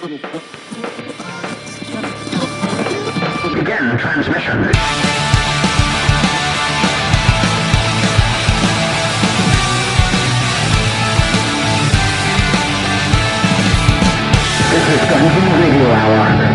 Begin transmission. This is Dungeon Radio Hour.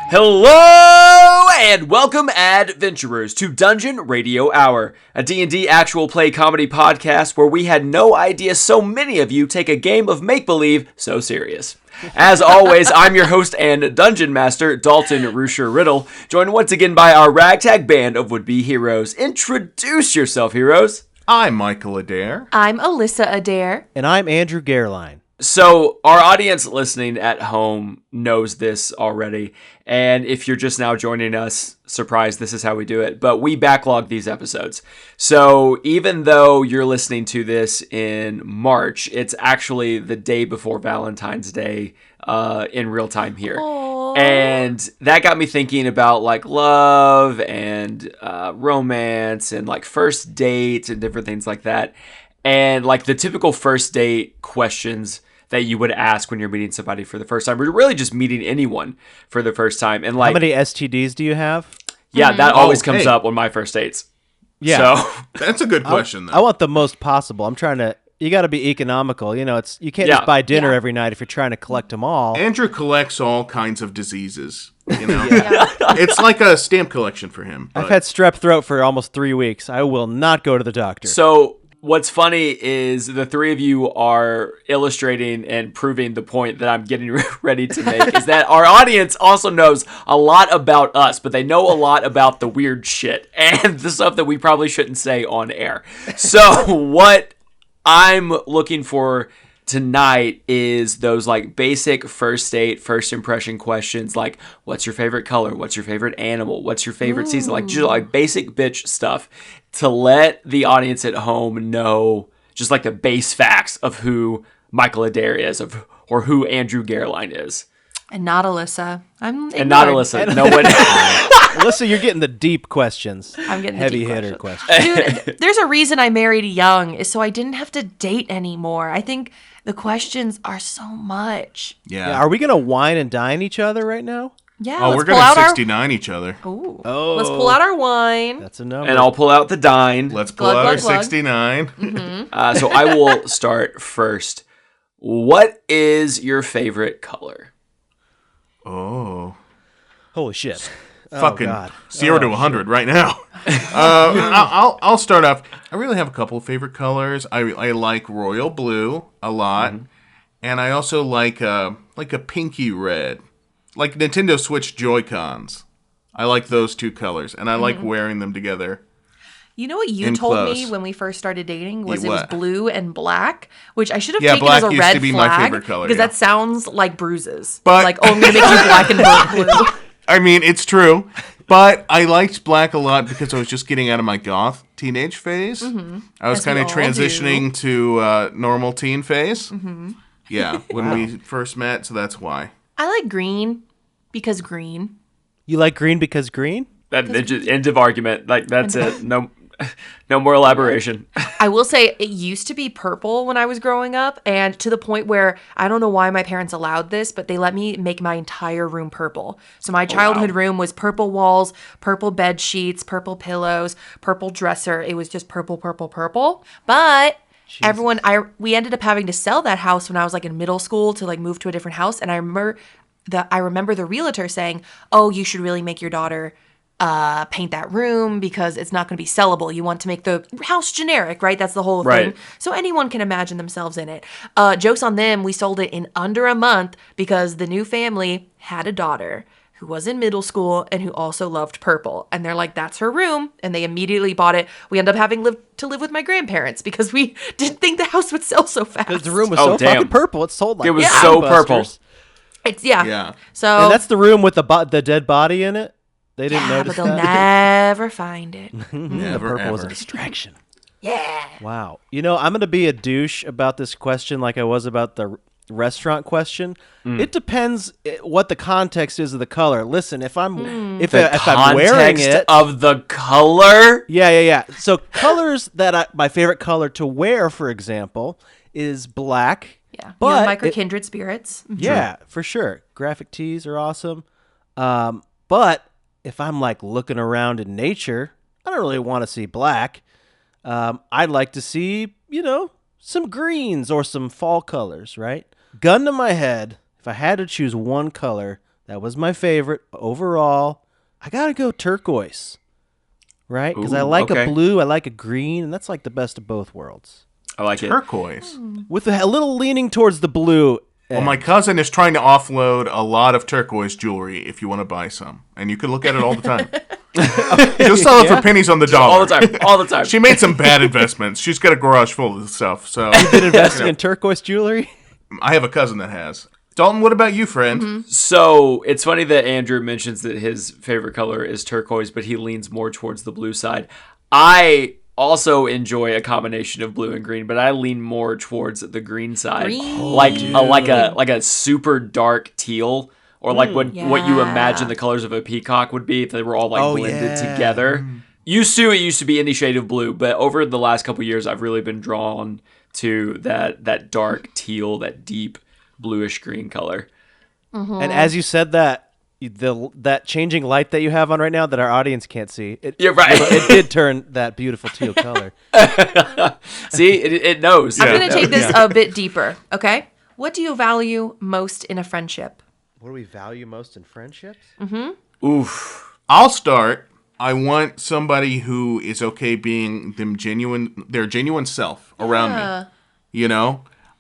Hello and welcome, adventurers, to Dungeon Radio Hour, a D&D actual play comedy podcast where we had no idea so many of you take a game of make-believe so serious. As always, I'm your host and dungeon master, Dalton rusher-riddle, joined once again by our ragtag band of would-be heroes. Introduce yourself, heroes. I'm Michael Adair. I'm Alyssa Adair. And I'm Andrew Gerline. So, our audience listening at home knows this already, and if you're just now joining us, surprise, this is how we do it, but we backlog these episodes. So, even though you're listening to this in March, it's actually the day before Valentine's Day in real time here. Aww. And that got me thinking about, like, love and romance and, like, first dates and different things like that. And, like, the typical first date questions that you would ask when you're meeting somebody for the first time, or you're really just meeting anyone for the first time. And like, how many STDs do you have? Yeah, that always comes up on my first dates. Yeah. So That's a good question, though. I want the most possible. I'm trying to, you got to be economical. You know, you can't just buy dinner every night if you're trying to collect them all. Andrew collects all kinds of diseases, you know? It's like a stamp collection for him. I've had strep throat for almost 3 weeks. I will not go to the doctor. So what's funny is the three of you are illustrating and proving the point that I'm getting ready to make is that our audience also knows a lot about us, but they know a lot about the weird shit and the stuff that we probably shouldn't say on air. So what I'm looking for tonight is those like basic first date, first impression questions like what's your favorite color? What's your favorite animal? What's your favorite season? Like just like basic bitch stuff to let the audience at home know just like the base facts of who Michael Adair is or who Andrew Gerline is. And not Alyssa. And not Alyssa. No one. Alyssa, you're getting the deep questions. I'm getting heavy the deep hitter questions. Dude, there's a reason I married young is so I didn't have to date anymore. I think the questions are so much. Yeah. Are we going to wine and dine each other right now? Yeah, Oh, let's we're pull going to out 69 each other. Ooh. Oh. Let's pull out our wine. That's a number. And I'll pull out the dine. Let's pull Glug, out our glug, glug. 69. Mm-hmm. So I will start first. What is your favorite color? Oh. Holy shit. Fucking Oh, God. 0 to 100 right now. I'll start off. I really have a couple of favorite colors. I like royal blue a lot. And I also like a pinky red. Like Nintendo Switch Joy-Cons. I like those two colors, and I like wearing them together. You know what you In told close. me when we first started dating was Yeah, it was what? blue and black, which I should have Yeah, taken black as a used red to be my flag favorite color, because yeah. that sounds like bruises. But- Like, oh, I'm going to make you black and burnt blue. I mean, it's true. But I liked black a lot because I was just getting out of my goth teenage phase. I was As kind we of all transitioning to normal teen phase. Yeah, when we first met, so that's why. I like green because green. You like green because green? That just end of argument. Like that's it. No more elaboration. I will say it used to be purple when I was growing up, and to the point where I don't know why my parents allowed this, but they let me make my entire room purple. So my childhood room was purple walls, purple bed sheets, purple pillows, purple dresser. It was just purple, purple, purple. But we ended up having to sell that house when I was like in middle school to like move to a different house, and I remember the realtor saying, "Oh, you should really make your daughter paint that room because it's not going to be sellable. You want to make the house generic, right? That's the whole Right. thing. So anyone can imagine themselves in it. Joke's on them. We sold it in under a month because the new family had a daughter who was in middle school and who also loved purple. And they're like, that's her room. And they immediately bought it. We ended up having to live with my grandparents because we didn't think the house would sell so fast. Because the room was Oh, so damn. fucking purple. It sold like It was so purple. gangbusters. It's, yeah. Yeah. So, And that's the room with the dead body in it? They didn't yeah, notice but they'll that? never find it. The Never, purple was a ever. distraction. Yeah. Wow. You know, I'm going to be a douche about this question like I was about the restaurant question. It depends what the context is of the color. Listen, if I'm if I'm wearing Context it of the color. Yeah. So colors that my favorite color to wear, for example, is black Yeah. But you and Mike are kindred spirits. Yeah, for sure. Graphic tees are awesome. But if I'm like looking around in nature, I don't really want to see black. I'd like to see, some greens or some fall colors, right? Gun to my head, if I had to choose one color that was my favorite overall, I got to go turquoise, right? Because I like a blue, I like a green, and that's like the best of both worlds. I like Turquoise. With a little leaning towards the blue. Well, my cousin is trying to offload a lot of turquoise jewelry if you want to buy some. And you can look at it all the time. She'll sell it for pennies on the dollar. All the time. She made some bad investments. She's got a garage full of this stuff. So You've been investing in turquoise jewelry? I have a cousin that has. Dalton, what about you, friend? So it's funny that Andrew mentions that his favorite color is turquoise, but he leans more towards the blue side. I also enjoy a combination of blue and green, but I lean more towards the green side, like a super dark teal, or like what you imagine the colors of a peacock would be if they were all blended together. It used to be any shade of blue, but over the last couple of years, I've really been drawn to that dark teal, that deep bluish green color. And as you said that, that changing light that you have on right now that our audience can't see, it did turn that beautiful teal color. See, it knows. I'm going to take this a bit deeper, okay? What do you value most in a friendship? What do we value most in friendships? Oof. I'll start. I want somebody who is okay being their genuine self around me.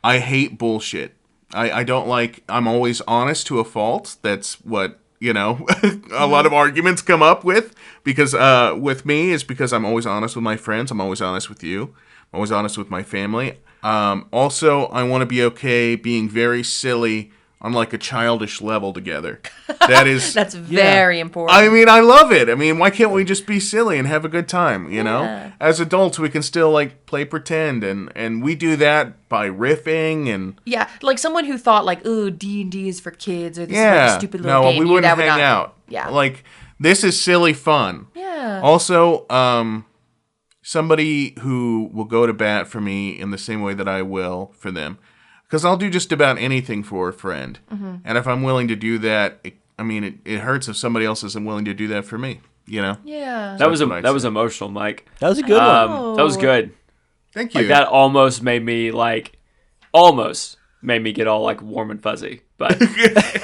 I hate bullshit. I don't like, I'm always honest to a fault. That's what, a lot of arguments come up with. Because with me is because I'm always honest with my friends. I'm always honest with you. I'm always honest with my family. Also, I want to be okay being very silly on like a childish level together. That's very important. I mean, I love it. I mean, why can't we just be silly and have a good time, As adults, we can still like play pretend, and we do that by riffing and like someone who thought like, ooh, D&D is for kids, or this is like a stupid little game. We wouldn't hang out. Yeah. Like, this is silly fun. Yeah. Also, somebody who will go to bat for me in the same way that I will for them. Because I'll do just about anything for a friend. And if I'm willing to do that, it hurts if somebody else isn't willing to do that for me, Yeah. That was emotional, Mike. That was a good one. That was good. Thank you. Like, that almost made me get all like warm and fuzzy. But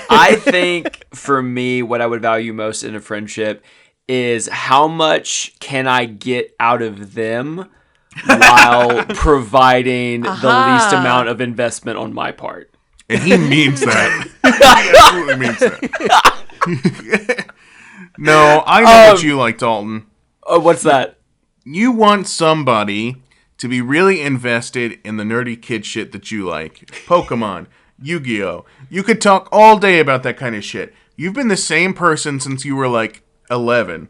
I think for me, what I would value most in a friendship is how much can I get out of them while providing the least amount of investment on my part. And he means that. He absolutely means that. No, I know what you like, Dalton. Oh, what's that? You want somebody to be really invested in the nerdy kid shit that you like. Pokemon, Yu-Gi-Oh! You could talk all day about that kind of shit. You've been the same person since you were like 11.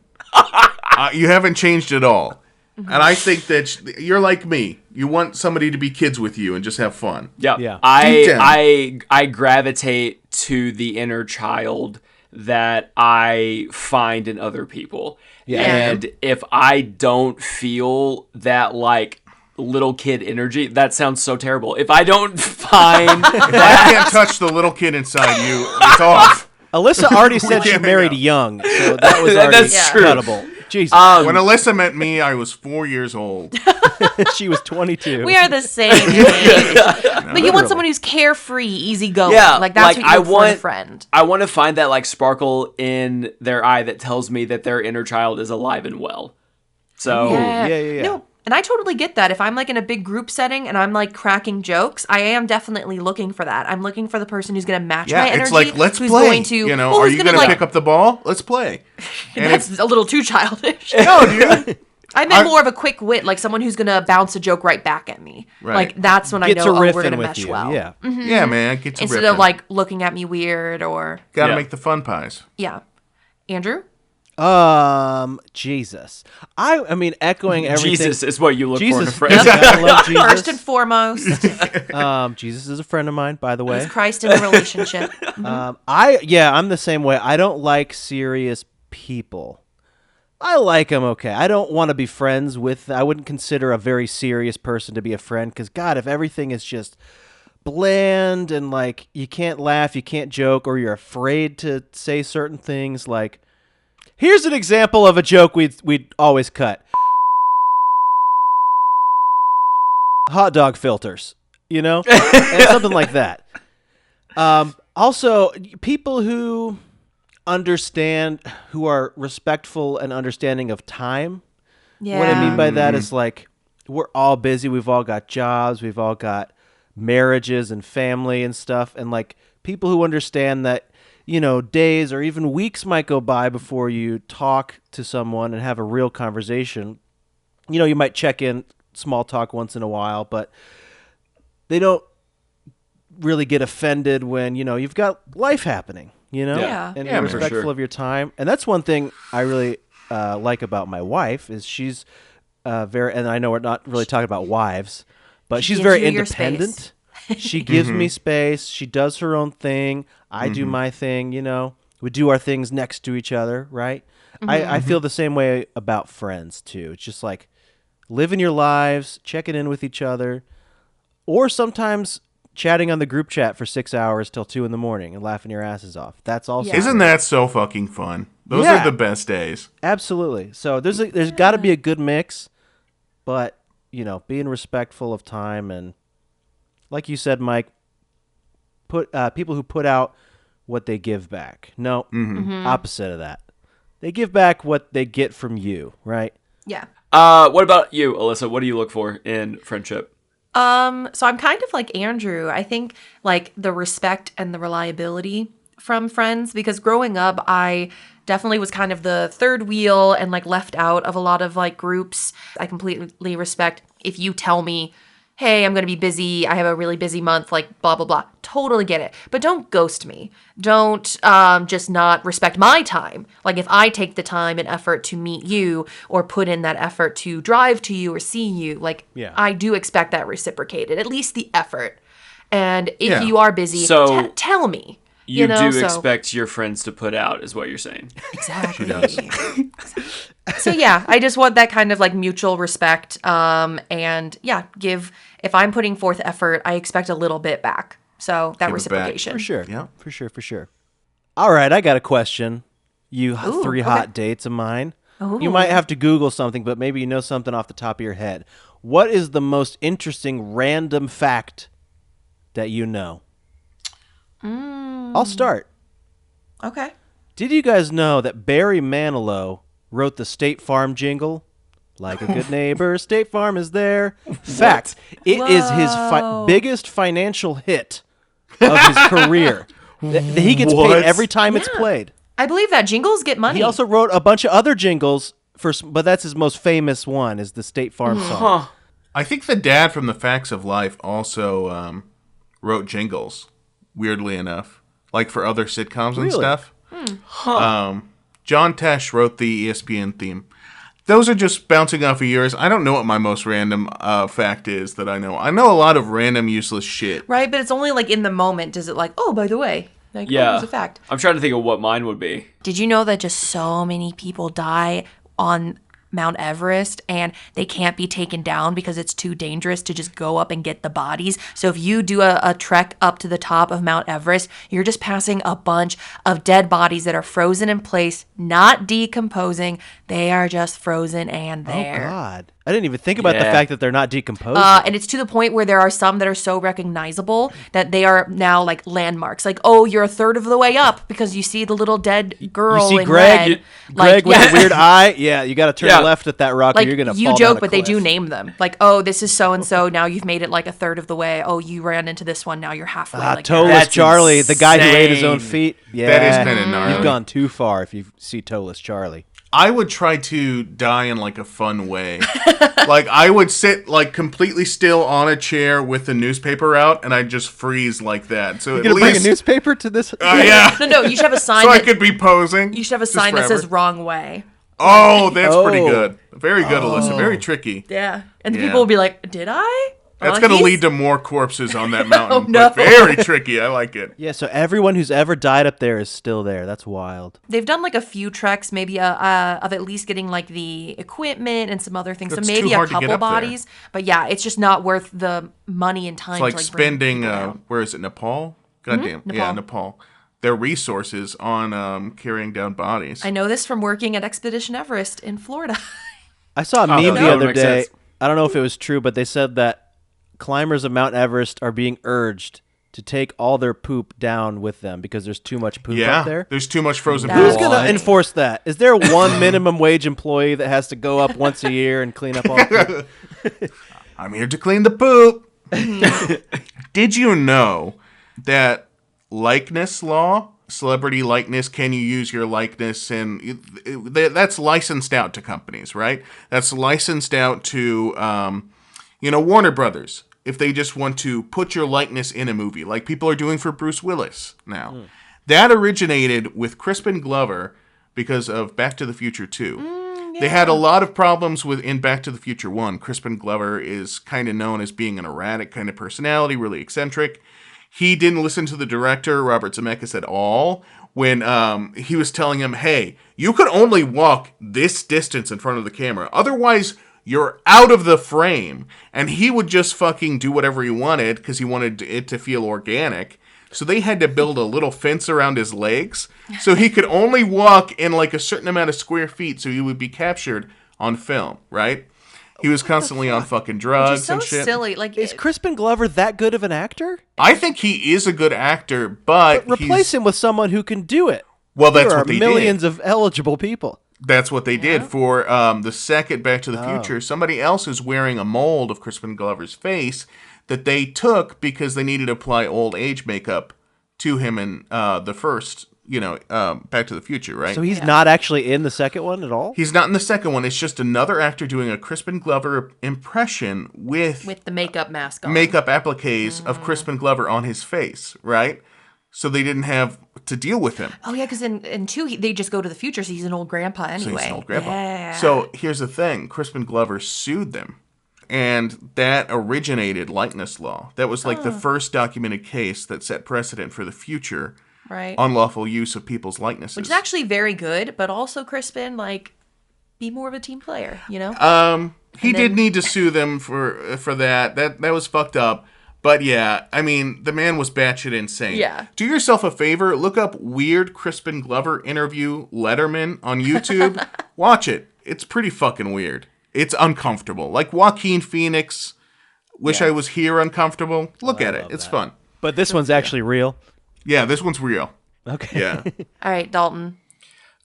You haven't changed at all. And I think that you're like me. You want somebody to be kids with you and just have fun. Yeah. I gravitate to the inner child that I find in other people. Yeah. And if I don't feel that like little kid energy, that sounds so terrible. If I don't find If I can't touch the little kid inside you, it's off. Alyssa already said she married young, so that was already That's true. incredible. Jesus. When Alyssa met me, I was 4 years old. She was 22. We are the same age. But you want someone who's carefree, easygoing. Yeah, like that's like, what you want for a friend. I want to find that like sparkle in their eye that tells me that their inner child is alive and well. So Yeah. No, and I totally get that. If I'm like in a big group setting and I'm like cracking jokes, I am definitely looking for that. I'm looking for the person who's going to match my energy. It's like, let's who's play. Going to, are you going to pick up the ball? Let's play. And that's a little too childish. no, dude. I meant more of a quick wit, like someone who's going to bounce a joke right back at me. Right. Like that's when I Get know to we're riffing going to with mesh you. well. Yeah. Yeah, man. Get to Instead riffing. of like looking at me weird or Gotta make the fun pies. yeah. Andrew? Jesus. I mean, echoing everything. Jesus is what you look for in a Jesus. friend. Yep. I love Jesus. First and foremost, Jesus is a friend of mine, by the way. is Christ in a relationship. I'm the same way. I don't like serious people. I like them okay. I don't want to be friends with. I wouldn't consider a very serious person to be a friend because God, if everything is just bland and like you can't laugh, you can't joke, or you're afraid to say certain things. Like, here's an example of a joke we'd always cut. Hot dog filters, and something like that. Also, people who understand, who are respectful and understanding of time. Yeah. What I mean by that is like, we're all busy. We've all got jobs. We've all got marriages and family and stuff. And like people who understand that, days or even weeks might go by before you talk to someone and have a real conversation. You might check in, small talk once in a while, but they don't really get offended when, you've got life happening, Yeah. and Yeah, you're for respectful sure. of your time. And that's one thing I really like about my wife is she's very, and I know we're not really talking about wives, but she's gives very you your independent. She gives me space. She does her own thing. I do my thing, we do our things next to each other. Right. I feel the same way about friends too. It's just like living your lives, checking in with each other, or sometimes chatting on the group chat for 6 hours till 2 a.m. and laughing your asses off. That's also Yeah. Isn't that so fucking fun? Those Yeah. are the best days. Absolutely. So there's got to be a good mix, but being respectful of time and, like you said, Mike, put people who put out what they give back. No, opposite of that. They give back what they get from you, right? Yeah. What about you, Alyssa? What do you look for in friendship? So I'm kind of like Andrew. I think like the respect and the reliability from friends, because growing up, I definitely was kind of the third wheel and like left out of a lot of like groups. I completely respect if you tell me, hey, I'm going to be busy. I have a really busy month, like blah, blah, blah. Totally get it. But don't ghost me. Don't just not respect my time. Like if I take the time and effort to meet you or put in that effort to drive to you or see you, like I do expect that reciprocated, at least the effort. And if you are busy, So tell me. You do so- expect your friends to put out, is what you're saying. Exactly. So yeah, I just want that kind of like mutual respect. And yeah, if I'm putting forth effort, I expect a little bit back. So that Give it back. reciprocation. For sure. Yeah. For sure. All right, I got a question. You three okay. hot dates of mine. Ooh. You might have to Google something, but maybe you know something off the top of your head. What is the most interesting random fact that you know? I'll start. Okay. Did you guys know that Barry Manilow wrote the State Farm jingle? Like a good neighbor, State Farm is there. Fact, it is his biggest financial hit of his career. He gets paid every time it's played. I believe that jingles get money. He also wrote a bunch of other jingles, but that's his most famous one, is the State Farm song. I think the dad from The Facts of Life also wrote jingles, weirdly enough, like for other sitcoms and stuff. John Tesh wrote the ESPN theme. Those are just bouncing off of yours. I don't know what my most random fact is that I know. I know a lot of random useless shit. Right, but it's only like in the moment. Is it like, oh, by the way, like, Yeah. it's a fact. I'm trying to think of what mine would be. Did you know that just so many people die on Mount Everest and they can't be taken down because it's too dangerous to just go up and get the bodies? So if you do a trek up to the top of Mount Everest, you're just passing a bunch of dead bodies that are frozen in place, not decomposing. They are just frozen and there. Oh, God. I didn't even think about the Yeah. fact that they're not decomposing. And it's to the point where there are some that are so recognizable that they are now like landmarks. Like, oh, you're a third of the way up because you see the little dead girl you see in Greg, red. Greg with yeah. a weird eye? Yeah, you got to turn Yeah. left at that rock or Like you're going to fall you down joke, a but they do cliff. name them. Like, oh, this is so and so. Now you've made it like a third of the way. Oh, you ran into this one. Now you're halfway. like Toeless That's Charlie, the guy who ate his own insane. feet. Yeah, That is kinda gnarly. You've gone too far if you see Toeless Charlie. I would try to die in like a fun way. Like I would sit like completely still on a chair with the newspaper out, and I'd just freeze like that. So You at gonna bring a least, newspaper to this? yeah. No, you should have a sign. So I that, could be posing. you should have a just sign that forever. says "wrong way." Oh, that's pretty Oh. good. Very good, Alyssa. Very tricky. Yeah, and the Yeah. people will be like, "Did I?" That's going to he's- lead to more corpses on that mountain. Oh, no. But very tricky. I like it. Yeah, so everyone who's ever died up there is still there. That's wild. They've done like a few treks, maybe of at least getting like the equipment and some other things. It's so maybe too a hard to get couple up there. bodies. But yeah, it's just not worth the money and time. It's like to, bring spending, people down. where is it, Nepal? Goddamn. Yeah, Nepal. Their resources on carrying down bodies. I know this from working at Expedition Everest in Florida. I saw a that meme the would other make day. sense. I don't know if it was true, but they said that climbers of Mount Everest are being urged to take all their poop down with them because there's too much poop Yeah, up there. there's too much frozen That's Who's pool. going to enforce that? Is there one minimum wage employee that has to go up once a year and clean up all the poop? I'm here to clean the poop. Did you know that likeness law, celebrity likeness, can you use your likeness? And that's licensed out to companies, right? That's licensed out to, Warner Brothers. If they just want to put your likeness in a movie, like people are doing for Bruce Willis now. That originated with Crispin Glover because of Back to the Future 2. They had a lot of problems in Back to the Future 1. Crispin Glover is kind of known as being an erratic kind of personality, really eccentric. He didn't listen to the director, Robert Zemeckis, at all when he was telling him, hey, you could only walk this distance in front of the camera. Otherwise, you're out of the frame. And he would just fucking do whatever he wanted because he wanted it to feel organic. So they had to build a little fence around his legs so he could only walk in like a certain amount of square feet so he would be captured on film, right? He was constantly on fucking drugs so and shit. silly. Like, Is Crispin Glover that good of an actor? I think he is a good actor, but Replace him with someone who can do it. Well, that's there what are they millions did. of eligible people. That's what they did for the second Back to the Future. Somebody else is wearing a mold of Crispin Glover's face that they took because they needed to apply old age makeup to him in the first, Back to the Future, right? So he's not actually in the second one at all? He's not in the second one. It's just another actor doing a Crispin Glover impression with the makeup mask on. makeup appliques of Crispin Glover on his face, right? So they didn't have to deal with him. Oh, yeah, because in 2, they just go to the future, so he's an old grandpa anyway. So he's an old grandpa. Yeah. So here's the thing. Crispin Glover sued them. And that originated likeness law. That was like the first documented case that set precedent for the future right. unlawful use of people's likenesses. Which is actually very good, but also, Crispin, be more of a team player, you know? He did need to sue them for that. That was fucked up. But yeah, I mean, the man was batshit insane. Yeah. Do yourself a favor, look up weird Crispin Glover interview Letterman on YouTube. Watch it. It's pretty fucking weird. It's uncomfortable. Like Joaquin Phoenix, Wish I Was Here uncomfortable. Look at it. It's fun. But this one's actually real. Yeah, this one's real. Okay. Yeah. All right, Dalton.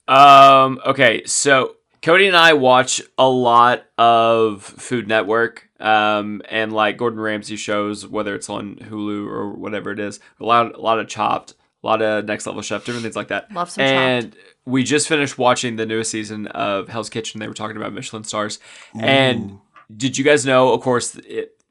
Okay, so Cody and I watch a lot of Food Network, and like Gordon Ramsay shows, whether it's on Hulu or whatever it is. A lot of Chopped, a lot of Next Level Chef, different things like that. Love some and Chopped. We just finished watching the newest season of Hell's Kitchen. They were talking about Michelin stars. And did you guys know, of course,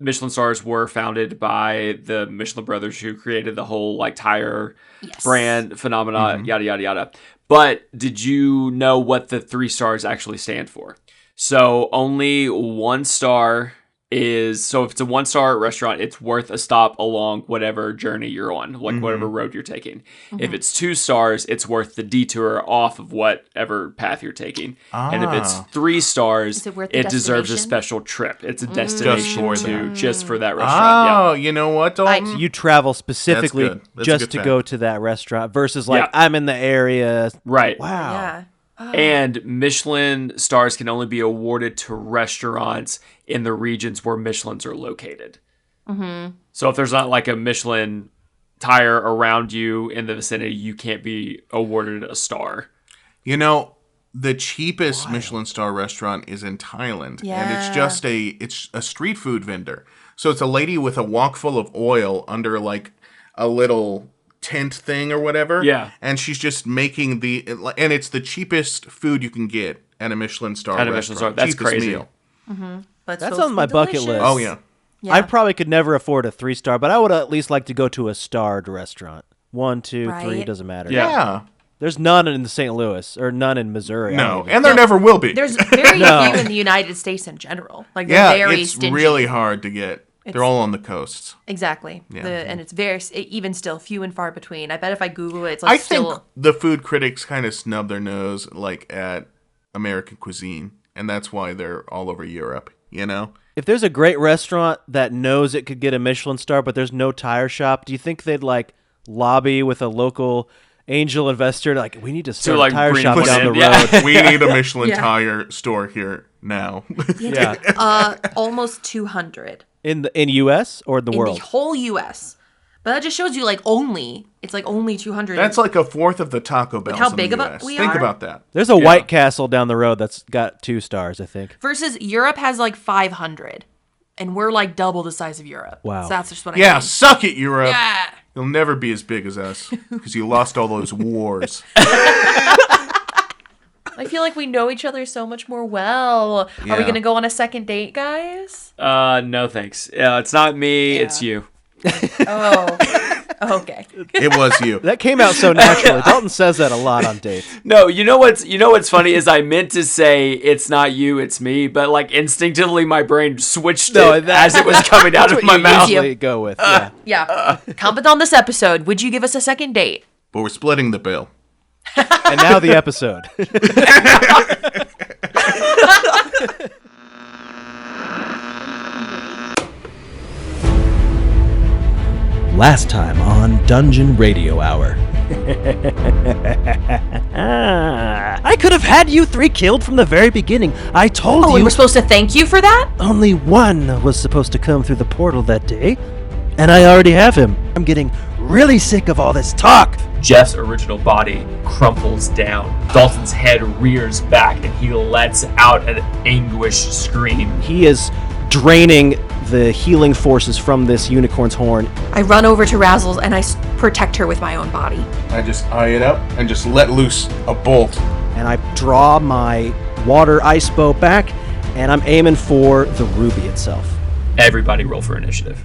Michelin stars were founded by the Michelin brothers who created the whole tire brand phenomena, yada, yada, yada. But did you know what the 3 stars actually stand for? So only 1 star so if it's a 1-star restaurant, it's worth a stop along whatever journey you're on, like whatever road you're taking. If it's 2 stars, it's worth the detour off of whatever path you're taking. And if it's 3 stars, Is it worth the it deserves a destination? special trip. It's a destination just for that restaurant. Oh, you know what, Dalton? You travel specifically That's a just good to fact. go to that restaurant versus Yeah. I'm in the area. Right. Wow. Yeah. And Michelin stars can only be awarded to restaurants in the regions where Michelins are located. So if there's not like a Michelin tire around you in the vicinity, you can't be awarded a star. You know, the cheapest Michelin star restaurant is in Thailand. And it's Yeah. a street food vendor. So it's a lady with a wok full of oil under like a little tent thing or whatever. Yeah. And she's just making and it's the cheapest food you can get at a Michelin star At a restaurant. Michelin star. That's Cheapest crazy. meal. But That's supposed on to my be bucket delicious. list. Oh, yeah. Yeah. I probably could never afford a 3-star, but I would at least like to go to a starred restaurant. 1, 2, 3, Right. doesn't matter. Yeah. Yeah. There's none in St. Louis or none in Missouri. I No. don't even- And there never will be. There's very No. few in the United States in general. Like, yeah, they're very it's stingy. really hard to get. They're all on the coasts. Exactly. Yeah. And it's even still few and far between. I bet if I Google it, it's I like think the food critics kind of snub their nose like at American cuisine, and that's why they're all over Europe, you know? If there's a great restaurant that knows it could get a Michelin star, but there's no tire shop, do you think they'd like lobby with a local angel investor to, like, we need to start a tire shop down the road? Yeah. We need a Michelin tire store here now. Yeah. almost 200 In US or in the in world? the whole US. But that just shows you it's like only 200. That's like a fourth of the Taco Bells how in big the of US. we Think are? about that. There's a White Castle down the road that's got 2 stars, I think. Versus Europe has like 500. And we're like double the size of Europe. Wow. So that's just what I Yeah, mean. suck it, Europe. Yeah. You'll never be as big as us because you lost all those wars. I feel like we know each other so much more well. Are we Yeah. going to go on a second date, guys? No thanks. It's not me, it's you. Oh. Okay. It was you. That came out so naturally. Dalton says that a lot on dates. No, you know what's funny is I meant to say it's not you, it's me, but like instinctively my brain switched as it was coming out of my mouth. Usually go with. Yeah. Yeah. Comment on this episode. Would you give us a second date? But we're splitting the bill. And now the episode. Last time on Dungeon Radio Hour. I could have had you 3 killed from the very beginning. I told Oh, you and we're supposed to thank you for that? only one was supposed to come through the portal that day. And I already have him. I'm getting really sick of all this talk. Jeff's original body crumples down. Dalton's head rears back and he lets out an anguished scream. He is draining the healing forces from this unicorn's horn. I run over to Razzles and I protect her with my own body. I just eye it up and just let loose a bolt. And I draw my water ice bow back, and I'm aiming for the ruby itself. Everybody roll for initiative.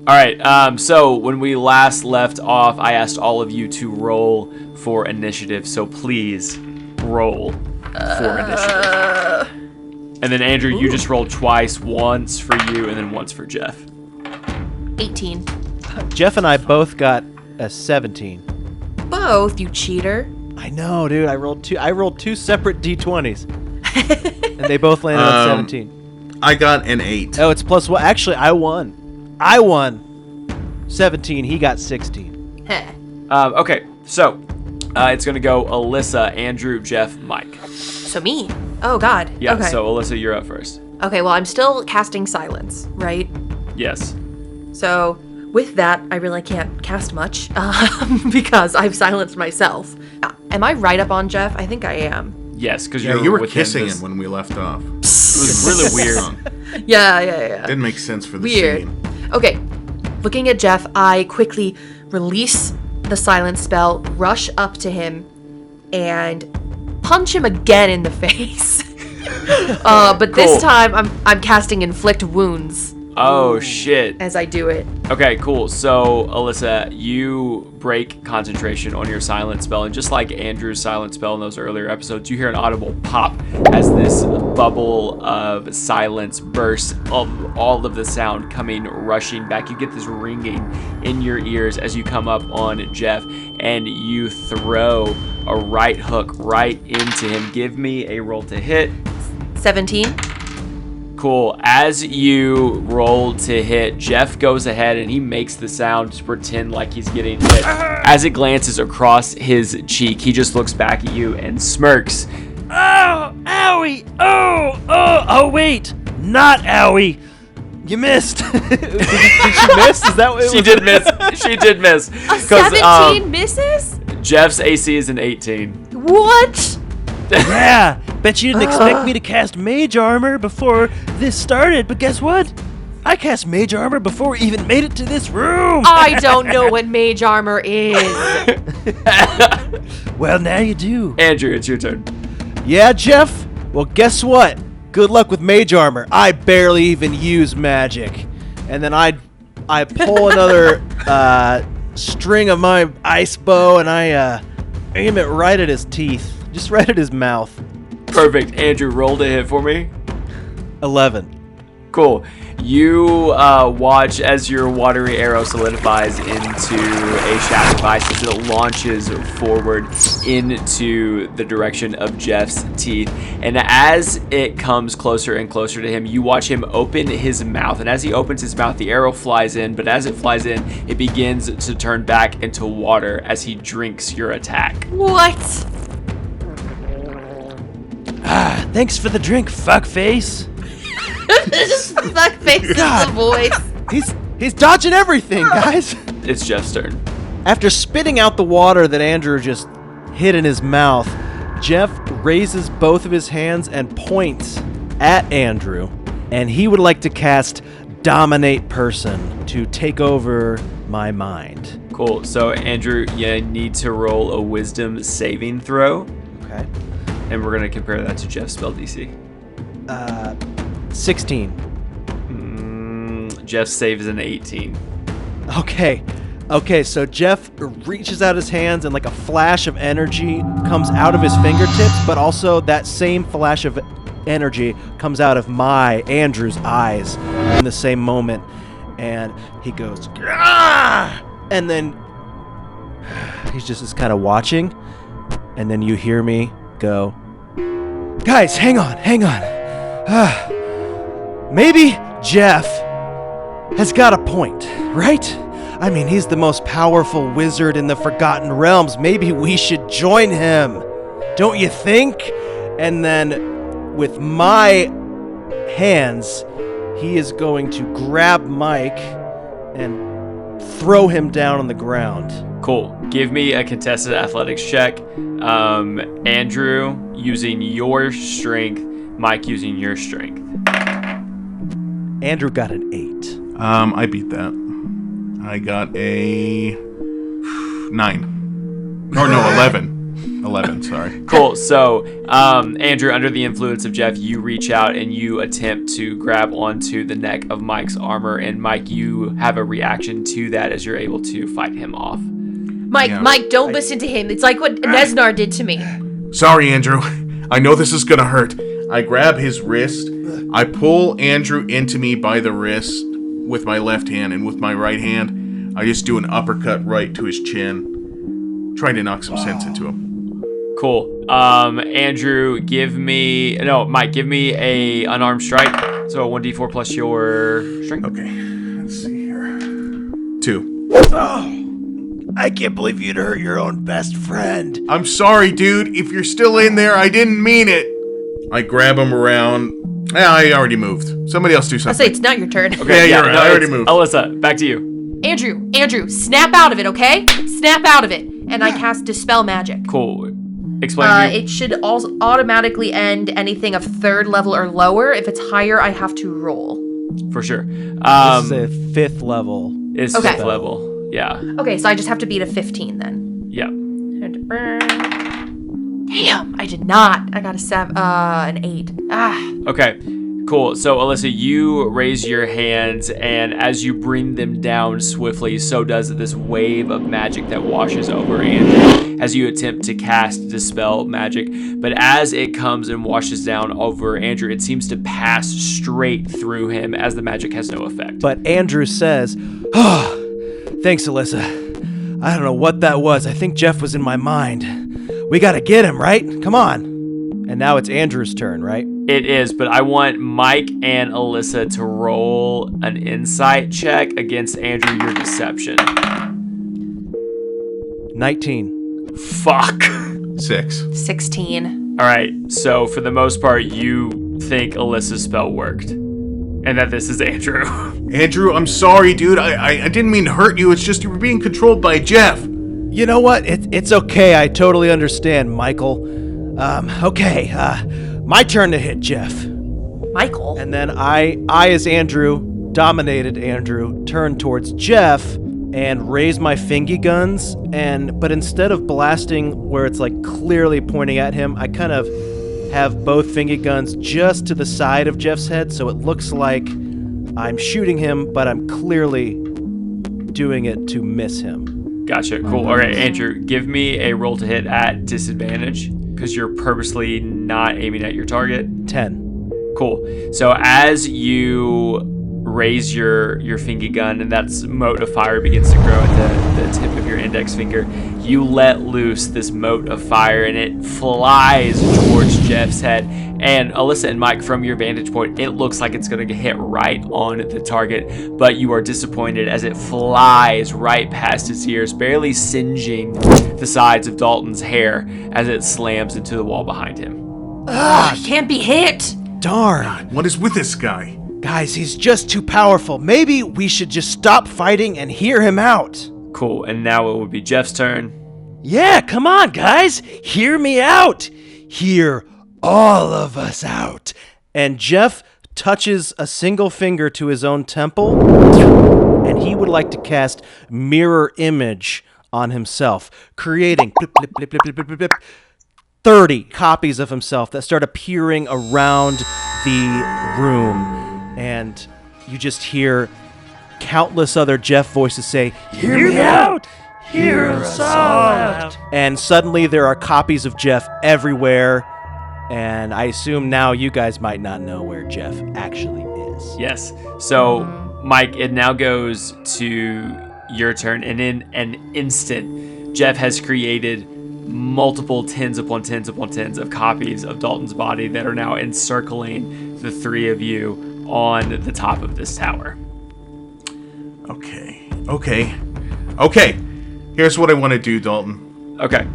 All right, so when we last left off, I asked all of you to roll for initiative, so please roll for initiative. And then Andrew, you just rolled twice, once for you and then once for Jeff. 18. Jeff and I both got a 17. Both, you cheater. I know, dude. I rolled two separate d20s, and they both landed on 17. I got an 8. Oh, it's plus one. Actually, I won. 17. He got 16. Heh. Okay, so it's going to go Alyssa, Andrew, Jeff, Mike. So me. Oh, God. Yeah, Okay. so Alyssa, you're up first. Okay, well, I'm still casting silence, right? Yes. So with that, I really can't cast much because I've silenced myself. Am I right up on Jeff? I think I am. Yes, because Yeah, you're you were within kissing this- him when we left off. It was really weird. Yeah. Didn't make sense for the Weird. scene. Okay, looking at Jeff, I quickly release the silence spell, rush up to him, and punch him again in the face. But this time, I'm casting inflict wounds Oh, shit. as I do it. Okay, cool. So, Alyssa, you break concentration on your silent spell, and just like Andrew's silent spell in those earlier episodes, you hear an audible pop as this bubble of silence bursts, of all of the sound coming rushing back. You get this ringing in your ears as you come up on Jeff, and you throw a right hook right into him. Give me a roll to hit. 17. Cool. As you roll to hit, Jeff goes ahead and he makes the sound to pretend like he's getting hit. As it glances across his cheek, he just looks back at you and smirks. Oh, owie! Oh, wait! Not owie! You missed! did she miss? Is that what it She was? did miss. She did miss. A 17 misses? Jeff's AC is an 18. What? Yeah! Bet you didn't expect me to cast mage armor before this started, but guess what? I cast mage armor before we even made it to this room! I don't know what mage armor is. Well, now you do. Andrew, it's your turn. Yeah, Jeff? Well, guess what? Good luck with mage armor. I barely even use magic. And then I pull another string of my ice bow and I aim it right at his teeth. Just right at his mouth. Perfect. Andrew, roll to hit for me. 11. Cool. You watch as your watery arrow solidifies into a shaft of ice as it launches forward into the direction of Jeff's teeth. And as it comes closer and closer to him, you watch him open his mouth. And as he opens his mouth, the arrow flies in. But as it flies in, it begins to turn back into water as he drinks your attack. What? Thanks for the drink, fuckface. Fuck face is the voice. He's dodging everything, guys. It's Jeff's turn. After spitting out the water that Andrew just hid in his mouth, Jeff raises both of his hands and points at Andrew, and he would like to cast Dominate Person to take over my mind. Cool. So, Andrew, you need to roll a wisdom saving throw, Okay. and we're going to compare that to Jeff's spell DC. 16. Jeff saves an 18. Okay, so Jeff reaches out his hands and like a flash of energy comes out of his fingertips, but also that same flash of energy comes out of Andrew's eyes in the same moment. And he goes, "Grah!" And then he's just kind of watching. And then you hear me go, "Guys, hang on. Maybe Jeff has got a point, right? I mean, he's the most powerful wizard in the Forgotten Realms. Maybe we should join him. Don't you think?" And then with my hands, he is going to grab Mike and throw him down on the ground. Cool. Give me a contested athletics check. Andrew using your strength, Mike using your strength. Andrew got an 8. I beat that. I got a 9. Or no, 11. 11, sorry. Cool. So, Andrew, under the influence of Jeff, you reach out and you attempt to grab onto the neck of Mike's armor. And Mike, you have a reaction to that as you're able to fight him off. Mike, don't listen to him. It's like what Nesnar did to me. Sorry, Andrew. I know this is gonna hurt. I grab his wrist. I pull Andrew into me by the wrist with my left hand, and with my right hand, I just do an uppercut right to his chin, trying to knock some sense into him. Cool. Andrew, Mike, give me a unarmed strike. So a 1d4 plus your strength. Okay, let's see here. 2. I can't believe you'd hurt your own best friend. I'm sorry, dude. If you're still in there, I didn't mean it. I grab him around. I already moved. Somebody else do I something. say it's not your turn. Okay, yeah, you're right. I already moved. Alyssa, back to you. Andrew, snap out of it, okay? Snap out of it. And I cast Dispel Magic. Cool. Explain to me. It should also automatically end anything of 3rd level or lower. If it's higher, I have to roll. For sure. This is a 5th level. It's Okay. 5th level. Yeah. Okay, so I just have to beat a 15 then. Yeah. Damn, I did not. I got an 8. Okay. Cool. So, Alyssa, you raise your hands, and as you bring them down swiftly, so does this wave of magic that washes over Andrew as you attempt to cast Dispel Magic. But as it comes and washes down over Andrew, it seems to pass straight through him as the magic has no effect. But Andrew says, "Oh, thanks, Alyssa. I don't know what that was. I think Jeff was in my mind. We gotta get him, right? Come on." And now it's Andrew's turn, right? It is, but I want Mike and Alyssa to roll an insight check against Andrew, your deception. 19. Fuck. 6. 16. All right, so for the most part, you think Alyssa's spell worked, and that this is Andrew. Andrew, I'm sorry, dude. I didn't mean to hurt you. It's just you were being controlled by Jeff. You know what? It's okay. I totally understand, Michael. Okay. My turn to hit Jeff. Michael? And then I as Andrew, dominated Andrew, turn towards Jeff and raise my fingy guns. But instead of blasting where it's like clearly pointing at him, I kind of have both fingy guns just to the side of Jeff's head, so it looks like I'm shooting him, but I'm clearly doing it to miss him. Gotcha, cool. All right, Andrew, give me a roll to hit at disadvantage. because you're purposely not aiming at your target? 10. Cool. So as you raise your finger gun, and that mote of fire begins to grow at the tip of your index finger, you let loose this mote of fire, and it flies towards Jeff's head. And Alyssa and Mike, from your vantage point, it looks like it's going to hit right on the target, but you are disappointed as it flies right past his ears, barely singeing the sides of Dalton's hair as it slams into the wall behind him. Can't be hit. Darn. What is with this guy? Guys, he's just too powerful. Maybe we should just stop fighting and hear him out. Cool. And now it will be Jeff's turn. Yeah, come on, guys. Hear me out. Hear all of us out. And Jeff touches a single finger to his own temple, and he would like to cast mirror image on himself, creating 30 copies of himself that start appearing around the room. And you just hear countless other Jeff voices say, "Hear me out! Hear us out!" And suddenly there are copies of Jeff everywhere. And I assume now you guys might not know where Jeff actually is. Yes. So, Mike, it now goes to your turn. And in an instant, Jeff has created multiple tens upon tens upon tens of copies of Dalton's body that are now encircling the three of you on the top of this tower. Okay. Here's what I want to do, Dalton. Okay.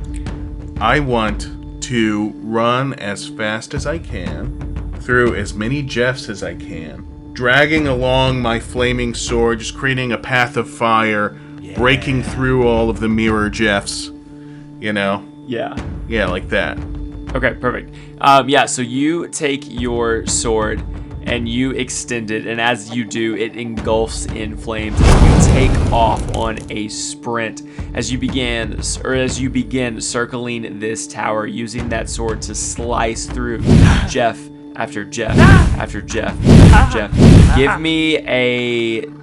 I want to run as fast as I can through as many Jeffs as I can, dragging along my flaming sword, just creating a path of fire, breaking through all of the mirror Jeffs, you know? Yeah. Yeah, like that. Okay, perfect. So you take your sword and you extend it, and as you do, it engulfs in flames, and you take off on a sprint as you begin circling this tower, using that sword to slice through Jeff after Jeff after Jeff after Jeff. Give me an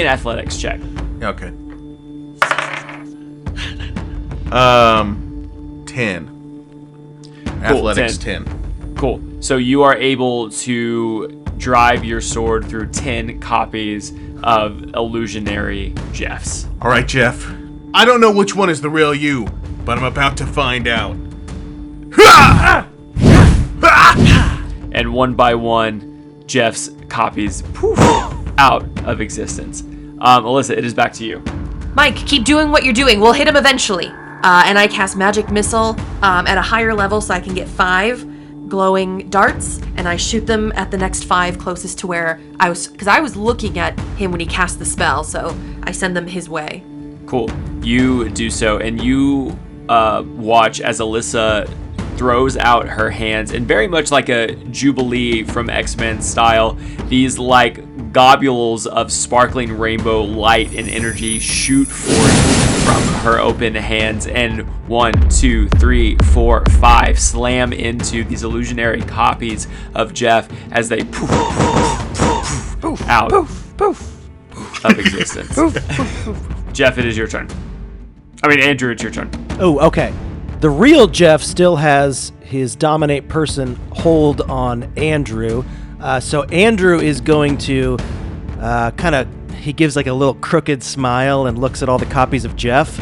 athletics check. Okay. 10. Athletics 10. Cool. So you are able to drive your sword through 10 copies of illusionary Jeffs. All right, Jeff. I don't know which one is the real you, but I'm about to find out. And one by one, Jeff's copies poof out of existence. Alyssa, it is back to you. Mike, keep doing what you're doing. We'll hit him eventually. And I cast Magic Missile at a higher level so I can get 5 glowing darts, and I shoot them at the next 5 closest to where I was, because I was looking at him when he cast the spell, so I send them his way. Cool. You do so, and you watch as Alyssa throws out her hands, and very much like a Jubilee from X-Men style, these like globules of sparkling rainbow light and energy shoot forth from her open hands, and 1, 2, 3, 4, 5 slam into these illusionary copies of Jeff as they poof, poof, poof, out of existence. Jeff, it is your turn. Andrew, it's your turn. Oh, okay. The real Jeff still has his dominate person hold on Andrew. So Andrew is going to he gives like a little crooked smile and looks at all the copies of Jeff.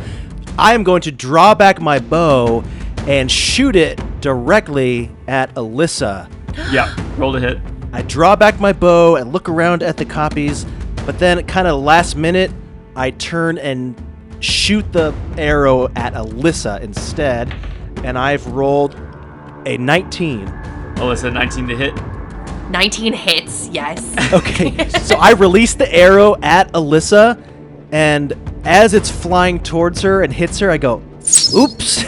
I am going to draw back my bow and shoot it directly at Alyssa. Yeah, roll to hit. I draw back my bow and look around at the copies, but then kind of last minute, I turn and shoot the arrow at Alyssa instead, and I've rolled a 19. Alyssa, 19 to hit. 19 hits, yes. Okay, so I release the arrow at Alyssa, and as it's flying towards her and hits her, I go, oops,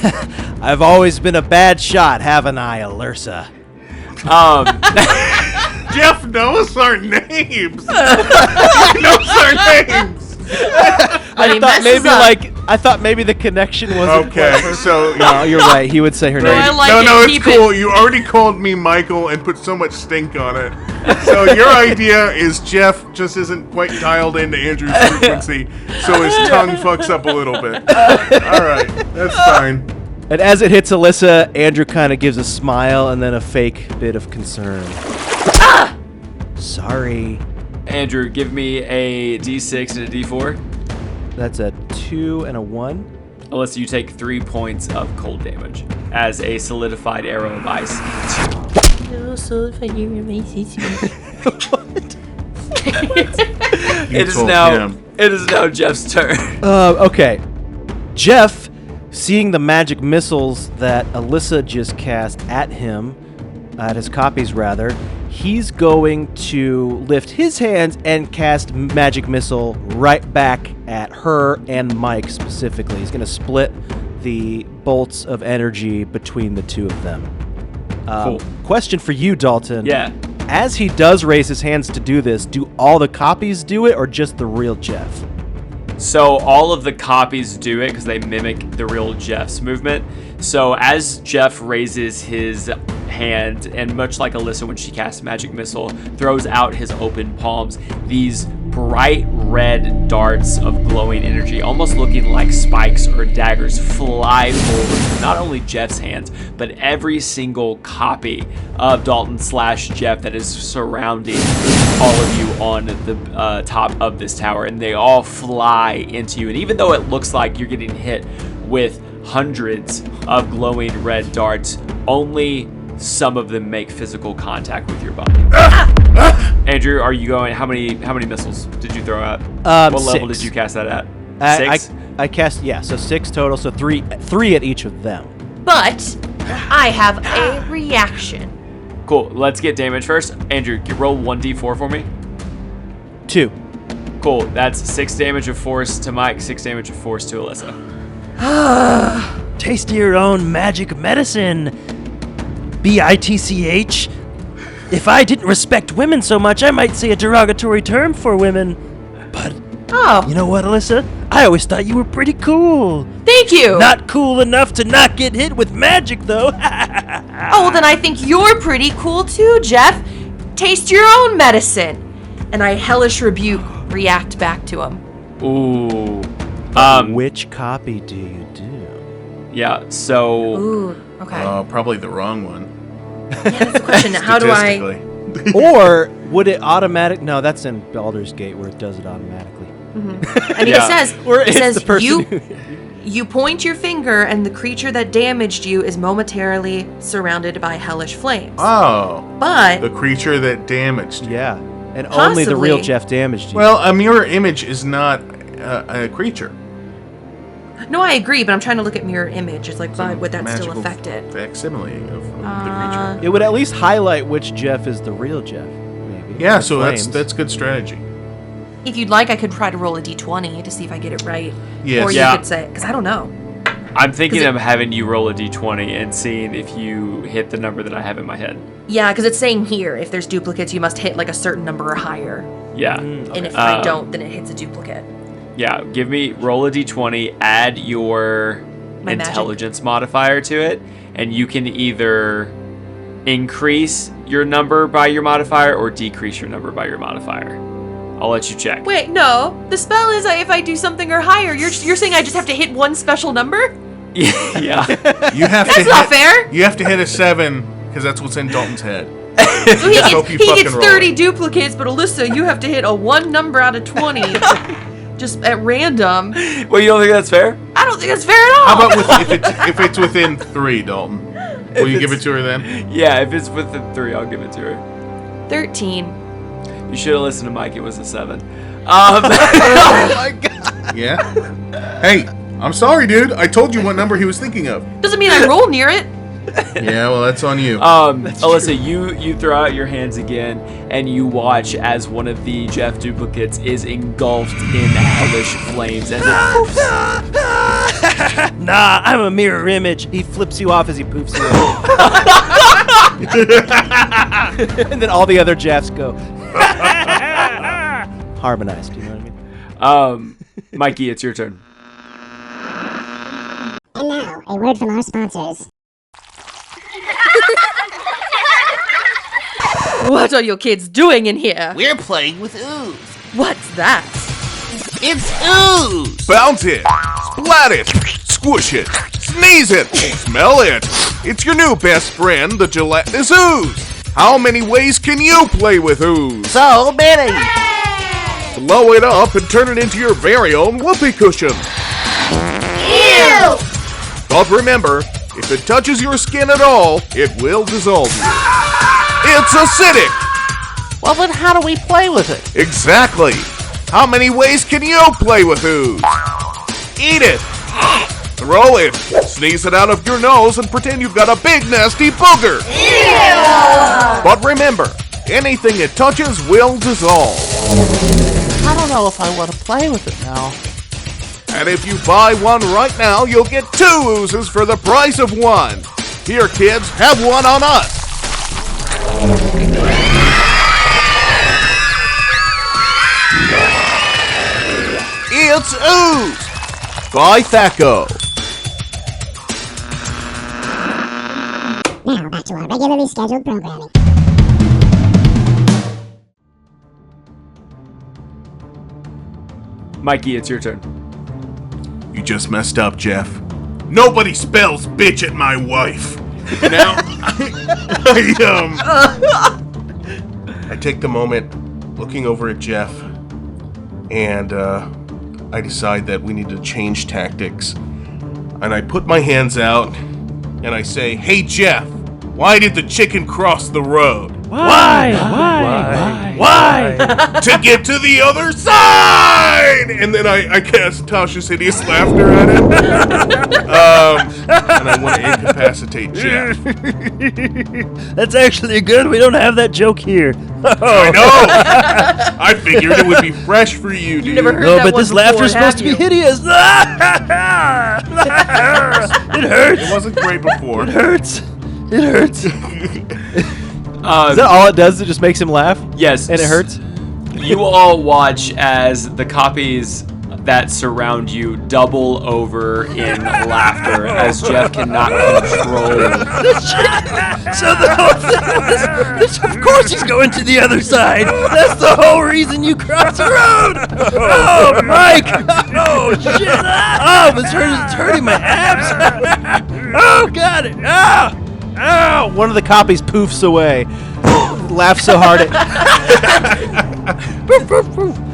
I've always been a bad shot, haven't I, Alyssa? Jeff knows our names. He knows our names. I thought maybe the connection wasn't okay. So no, you're right. He would say her name. It's cool. You already called me Michael and put so much stink on it. So your idea is Jeff just isn't quite dialed into Andrew's frequency, so his tongue fucks up a little bit. All right, that's fine. And as it hits Alyssa, Andrew kind of gives a smile and then a fake bit of concern. Ah! Sorry. Andrew, give me a D6 and a D4. That's a 2 and a 1. Alyssa, you take 3 points of cold damage as a solidified arrow of ice. It is now Jeff's turn. Okay. Jeff, seeing the magic missiles that Alyssa just cast at him, at his copies rather, he's going to lift his hands and cast magic missile right back at her and Mike specifically. He's going to split the bolts of energy between the two of them. Cool. Question for you, Dalton. Yeah. As he does raise his hands to do this, do all the copies do it or just the real Jeff? So all of the copies do it because they mimic the real Jeff's movement. So as Jeff raises his hand, and much like Alyssa when she casts Magic Missile, throws out his open palms, these bright red darts of glowing energy, almost looking like spikes or daggers, fly over not only Jeff's hands, but every single copy of Dalton/Jeff that is surrounding all of you on the top of this tower, and they all fly into you. And even though it looks like you're getting hit with hundreds of glowing red darts, only some of them make physical contact with your body. Andrew, are you going? How many missiles did you throw out? What level 6. did you cast that at? 6? I cast, so 6 total, so 3 at each of them. But I have a reaction. Cool. Let's get damage first. Andrew, you roll 1d4 for me. 2. Cool. That's 6 damage of force to Mike, 6 damage of force to Alyssa. Taste your own magic medicine, BITCH. If I didn't respect women so much, I might say a derogatory term for women. But you know what, Alyssa? I always thought you were pretty cool. Thank you. Not cool enough to not get hit with magic, though. Oh, well, then I think you're pretty cool too, Jeff. Taste your own medicine. And I hellish react back to him. Ooh. Which copy do you do? Yeah, so... Ooh, okay. Probably the wrong one. Yeah, that's the question. How do I... Or would it automatic? No, that's in Baldur's Gate where it does it automatically. Mm-hmm. I mean, Yeah. it says you point your finger and the creature that damaged you is momentarily surrounded by hellish flames. Oh. But... The creature that damaged you. Yeah, and only the real Possibly. Jeff damaged you. Well, a mirror image is not a creature. No, I agree, but I'm trying to look at mirror image. It's like, but would that still Magical affect it? Facsimile of the creature. it would at least highlight which Jeff is the real Jeff, maybe. Yeah, The so flames. that's good strategy. If you'd like, I could try to roll a d20 to see if I get it right. Yes. Or you Yeah. could say, because I don't know. I'm thinking of having you roll a d20 and seeing if you hit the number that I have in my head. Yeah, because it's saying here, if there's duplicates, you must hit like a certain number or higher. Yeah. And if I don't, then it hits a duplicate. Yeah, roll a d20, add your My magic. intelligence modifier to it, and you can either increase your number by your modifier or decrease your number by your modifier. I'll let you check. Wait, no. The spell is if I do something or higher. You're saying I just have to hit one special number? Yeah. You have That's not fair. You have to hit a 7 because that's what's in Dalton's head. So he hope you gets fucking roll 30 it. duplicates, but Alyssa, you have to hit a 1 number out of 20. Just at random. Well, you don't think that's fair? I don't think that's fair at all. How about if it's within 3, Dalton? Will you give it to her then? Yeah, if it's within 3, I'll give it to her. 13. You should have listened to Mike. It was a 7. Oh my god. Yeah? Hey, I'm sorry, dude. I told you what number he was thinking of. Doesn't mean I roll near it. Yeah, well, that's on you. Alyssa, you throw out your hands again, and you watch as one of the Jeff duplicates is engulfed in hellish flames as it poofs. Nah, I'm a mirror image. He flips you off as he poofs you. And then all the other Jeffs go. Harmonized, you know what I mean? Mikey, it's your turn. And now, a word from our sponsors. What are your kids doing in here? We're playing with ooze. What's that? It's ooze! Bounce it, splat it, squish it, Sneeze it! Smell it! It's your new best friend, the gelatinous ooze! How many ways can you play with ooze? So many! Blow it up and turn it into your very own whoopee cushion. Ew! But remember, if it touches your skin at all, it will dissolve you. It's acidic! Well, then how do we play with it? Exactly! How many ways can you play with ooze? Eat it! Throw it! Sneeze it out of your nose and pretend you've got a big nasty booger! Ew! But remember, anything it touches will dissolve. I don't know if I want to play with it now. And if you buy one right now, you'll get 2 oozes for the price of 1. Here, kids, have one on us. It's ooze by Thaco. Now back to our regularly scheduled programming. Mikey, it's your turn. You just messed up, Jeff. Nobody spells bitch at my wife. Now, I take the moment looking over at Jeff, and I decide that we need to change tactics. And I put my hands out, and I say, "Hey, Jeff, why did the chicken cross the road?" Why? To get to the other side! And then I cast Tasha's hideous laughter at him. And I want to incapacitate Jeff. That's actually good. We don't have that joke here. I know! I figured it would be fresh for you, dude. never heard No, that but one this laughter is before, supposed to be have you? hideous. It hurts. It wasn't great before. It hurts. It hurts. Uh, Is that all it does? It just makes him laugh? yes. And it hurts? You all watch as the copies that surround you double over in laughter as Jeff cannot control. So the whole thing was, of course he's going to the other side. That's the whole reason you crossed the road. Oh, Mike. Oh, shit. Oh, it's hurting my abs. Oh, got it. Oh, ow. One of the copies poofs away. Laughs so hard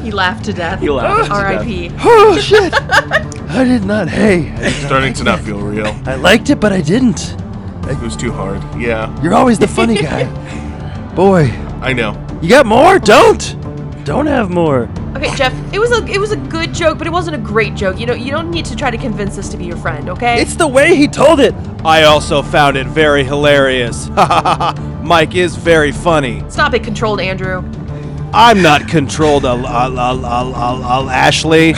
He laughed to death. He laughed to R.I.P. Oh, shit. I did not. Hey, Starting to not feel real. I liked it, but I didn't. It was too hard. Yeah, You're always the funny guy. Boy, I know. you got more? Don't have more. Okay, Jeff, it was a good joke, but it wasn't a great joke. You know, you don't need to try to convince us to be your friend, okay? It's the way he told it. I also found it very hilarious. Mike is very funny. Stop it, controlled Andrew. I'm not controlled, Ashley.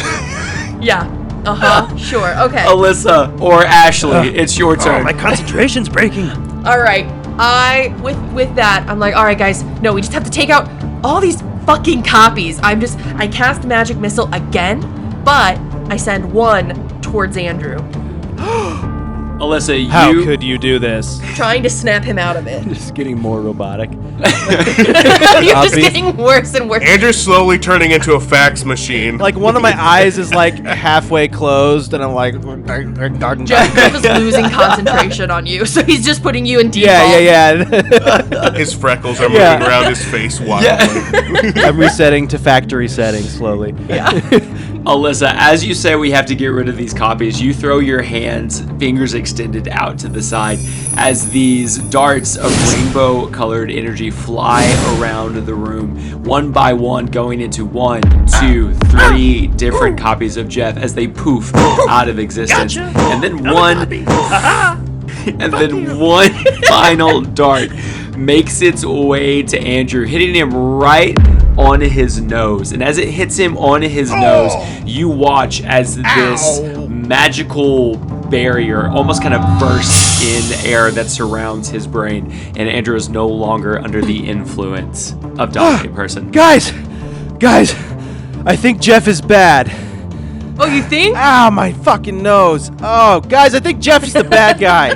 Yeah. Uh-huh. Sure. Okay. Alyssa or Ashley, it's your turn. My concentration's breaking. All right. With that, I'm like, all right, guys. No, we just have to take out all these fucking copies. I cast magic missile again, but I send one towards Andrew, Alyssa, How could you do this? trying to snap him out of it. Just getting more robotic. You're just Copies. getting worse and worse. Andrew's slowly turning into a fax machine. Like one of my eyes is like halfway closed, and I'm like, Jeff is losing concentration on you, so he's just putting you in default. yeah. His freckles are moving Yeah. around his face wildly. I'm resetting to factory settings slowly. Alyssa, as you say we have to get rid of these copies, you throw your hands, fingers extended out to the side, as these darts of rainbow-colored energy fly around the room, one by one, going into 1, 2, 3 different copies of Jeff as they poof out of existence. And then one final dart makes its way to Andrew, hitting him right on his nose. And as it hits him on his nose, you watch as this magical barrier almost kind of bursts in air that surrounds his brain, and Andrew is no longer under the influence of Dominate Person. Guys, I think Jeff is bad. Oh, you think? Ow, my fucking nose. Oh, guys, I think Jeff is the bad guy.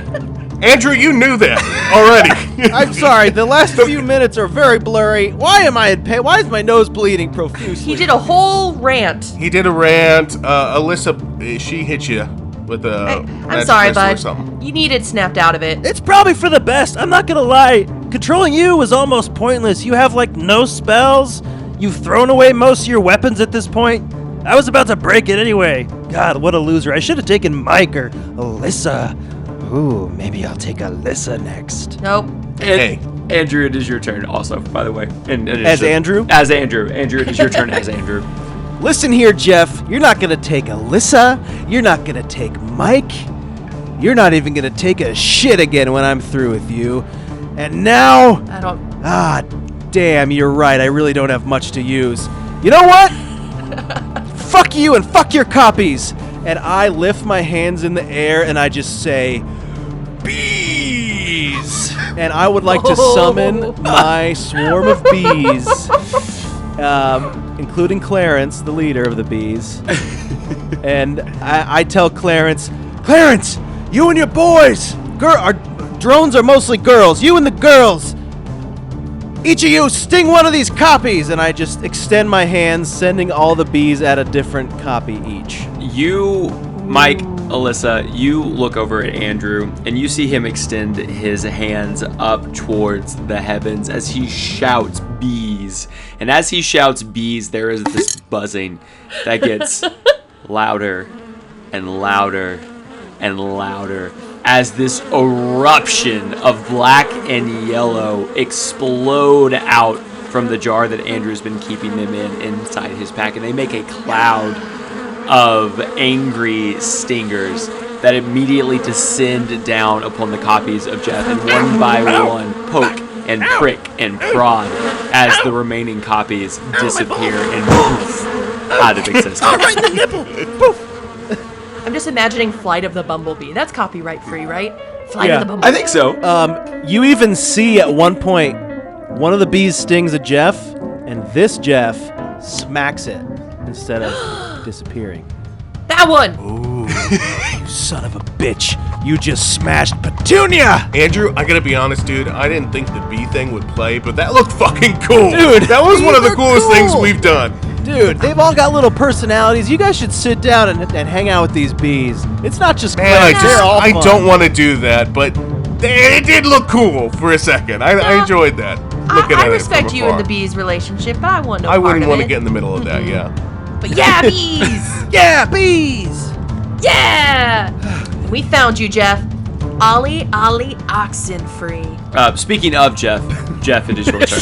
Andrew, you knew that already. I'm sorry, the last few minutes are very blurry. Why am I in pain? Why is my nose bleeding profusely? He did a whole rant. He did a rant. Alyssa, she hit you. with a I'm magic sorry, crystal or bud. something. You need it snapped out of it. It's probably for the best. I'm not gonna lie. Controlling you was almost pointless. You have like no spells. You've thrown away most of your weapons at this point. I was about to break it anyway. God, what a loser. I should have taken Mike or Alyssa. Ooh, maybe I'll take Alyssa next. Nope. Hey. Andrew, it is your turn also, by the way. And As Andrew? As Andrew. Andrew, it is your turn as Andrew. Listen here, Jeff. You're not gonna take Alyssa. You're not gonna take Mike. You're not even gonna take a shit again when I'm through with you. And now... I don't. Ah, damn, you're right. I really don't have much to use. You know what? Fuck you and fuck your copies. And I lift my hands in the air and I just say, bees. And I would like to summon my swarm of bees, including Clarence, the leader of the bees. And I tell Clarence, you and your boys. Our drones are mostly girls. You and the girls. Each of you sting one of these copies. And I just extend my hands, sending all the bees at a different copy each. You, Mike, Alyssa, you look over at Andrew and you see him extend his hands up towards the heavens as he shouts bees. And as he shouts bees, there is this buzzing that gets louder and louder and louder as this eruption of black and yellow explode out from the jar that Andrew's been keeping them in inside his pack, and they make a cloud of angry stingers that immediately descend down upon the copies of Jeff, and one by one poke and prick and prod as the remaining copies disappear and poof out of existence. Right in the nipple. Poof. I'm just imagining Flight of the Bumblebee. That's copyright free, right? Flight of the Bumblebee. I think so. You even see at one point one of the bees stings a Jeff, and this Jeff smacks it instead of disappearing. That one! Ooh, you son of a bitch. You just smashed Petunia! Andrew, I gotta be honest, dude. I didn't think the bee thing would play, but that looked fucking cool. Dude, that was one of the these are coolest things cool. we've done. Dude, they've all got little personalities. You guys should sit down and hang out with these bees. It's not just Man, I they're all I fun. don't want to do that, but it did look cool for a second. I enjoyed that. Looking I at it respect from you and afar. the bees relationship, but I want no I part wouldn't of want to it. get in the middle of that, yeah. But yeah, bees! Yeah, bees! Yeah! We found you, Jeff. Ollie Oxenfree. Speaking of Jeff, it is your turn.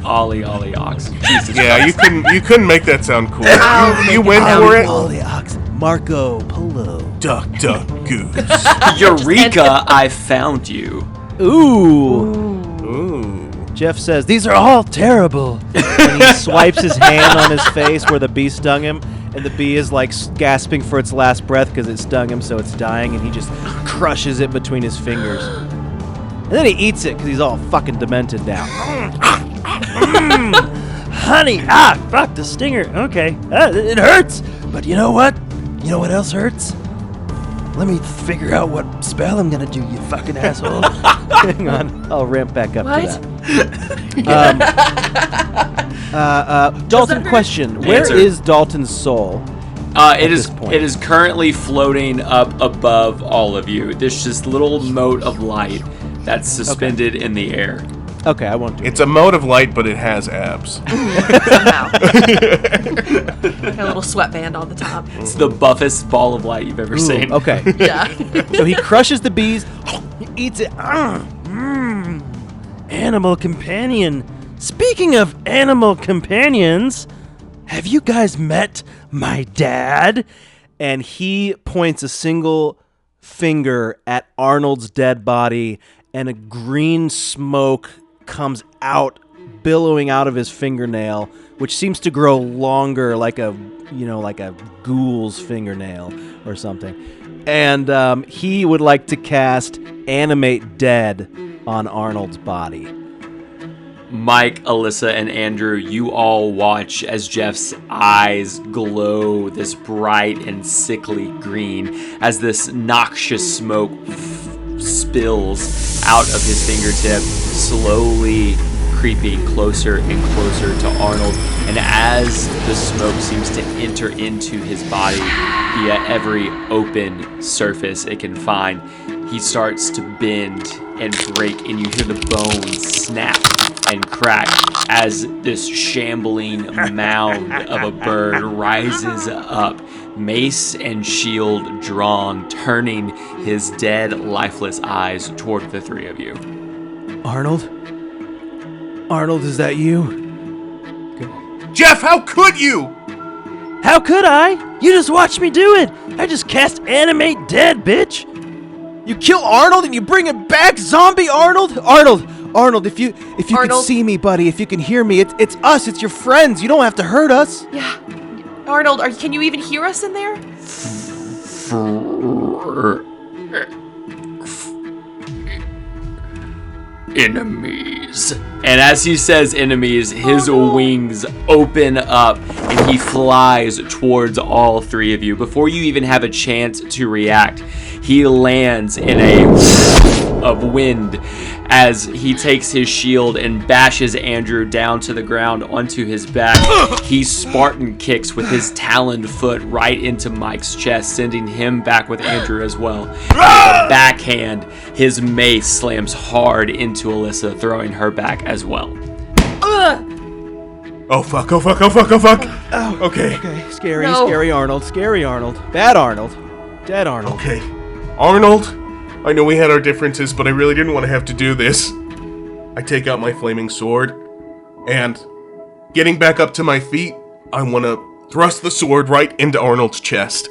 Ollie Ox. Jesus Yeah, you couldn't make that sound cool. I'll You make went it for sound it. Ollie Ox, Marco Polo. Duck, goose. Eureka, I found you. Ooh. Ooh. Jeff says, these are all terrible. And he swipes his hand on his face where the bee stung him. And the bee is like gasping for its last breath because it stung him, so it's dying. And he just crushes it between his fingers. And then he eats it because he's all fucking demented now. Honey, fuck the stinger. Okay, it hurts. But you know what? You know what else hurts? Let me figure out what spell I'm gonna do, you fucking asshole. Hang on, I'll ramp back up What? to that. Dalton, question: where Answer. is Dalton's soul? It this point? is currently floating up above all of you. There's this little mote of light that's suspended in the air. Okay, I won't do it. It's a mode of light, but it has abs. Somehow. Like a little sweatband on the top. It's the buffest ball of light you've ever seen. Okay, Yeah. so he crushes the bees, he eats it. Animal companion. Speaking of animal companions, have you guys met my dad? And he points a single finger at Arnold's dead body, and a green smoke comes out, billowing out of his fingernail, which seems to grow longer, like a ghoul's fingernail or something. And he would like to cast Animate Dead on Arnold's body. Mike, Alyssa, and Andrew, you all watch as Jeff's eyes glow this bright and sickly green as this noxious smoke spills out of his fingertip, slowly creeping closer and closer to Arnold. And as the smoke seems to enter into his body via every open surface it can find, he starts to bend and break, and you hear the bones snap and crack as this shambling mound of a bird rises up, mace and shield drawn, turning his dead, lifeless eyes toward the three of you. Arnold? Arnold, is that you? Jeff, how could you? How could I? You just watched me do it. I just cast animate dead, bitch. You kill Arnold and you bring him back, zombie Arnold? Arnold, if you can see me, buddy, if you can hear me, it's us, it's your friends. You don't have to hurt us. Yeah. Arnold, can you even hear us in there? Enemies. And as he says enemies, his wings open up and he flies towards all three of you. Before you even have a chance to react, he lands in of wind as he takes his shield and bashes Andrew down to the ground onto his back. He Spartan kicks with his taloned foot right into Mike's chest, sending him back with Andrew as well. With a backhand, his mace slams hard into Alyssa, throwing her back as well. Oh fuck. Oh, Okay. Scary, No. Scary Arnold, bad Arnold, dead Arnold. Okay. Arnold, I know we had our differences, but I really didn't want to have to do this. I take out my flaming sword, and getting back up to my feet, I want to thrust the sword right into Arnold's chest,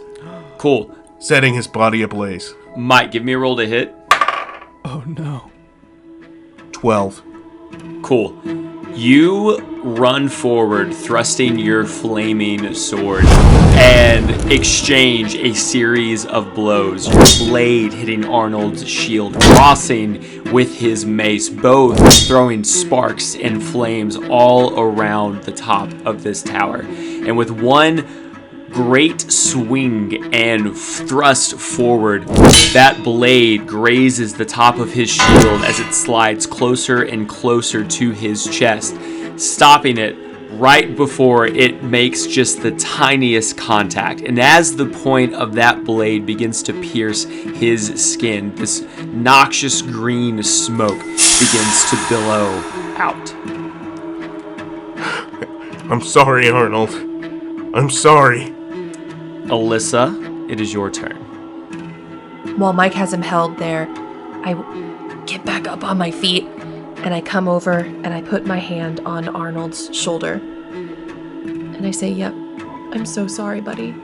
Cool. setting his body ablaze. Mike, give me a roll to hit. Oh no. 12. Cool. You run forward, thrusting your flaming sword, and exchange a series of blows. Your blade hitting Arnold's shield, crossing with his mace, both throwing sparks and flames all around the top of this tower. And with one great swing and thrust forward, that blade grazes the top of his shield as it slides closer and closer to his chest, stopping it right before it makes just the tiniest contact. And as the point of that blade begins to pierce his skin, this noxious green smoke begins to billow out. I'm sorry, Arnold. I'm sorry. Alyssa, it is your turn. While Mike has him held there, I get back up on my feet and I come over and I put my hand on Arnold's shoulder. And I say, yep, I'm so sorry, buddy.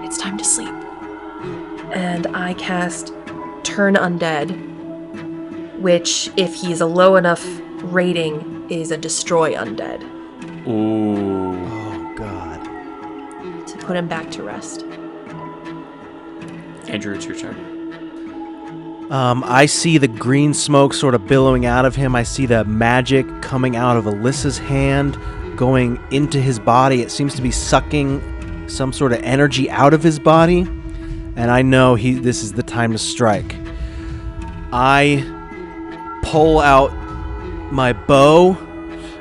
It's time to sleep. And I cast Turn Undead, which, if he's a low enough rating, is a Destroy Undead. Ooh. Oh god. To put him back to rest. Andrew, it's your turn. I see the green smoke sort of billowing out of him. I see the magic coming out of Alyssa's hand, going into his body. It seems to be sucking some sort of energy out of his body. And I know this is the time to strike. I pull out my bow.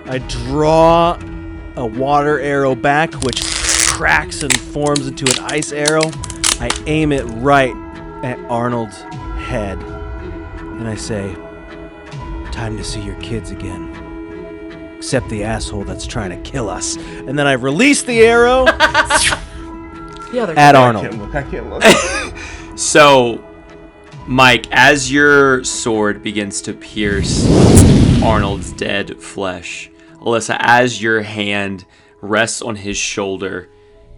I draw a water arrow back, which cracks and forms into an ice arrow. I aim it right at Arnold's head. And I say, time to see your kids again. Except the asshole that's trying to kill us. And then I release the arrow The other at Arnold. I can't look. So, Mike, as your sword begins to pierce Arnold's dead flesh, Alyssa, as your hand rests on his shoulder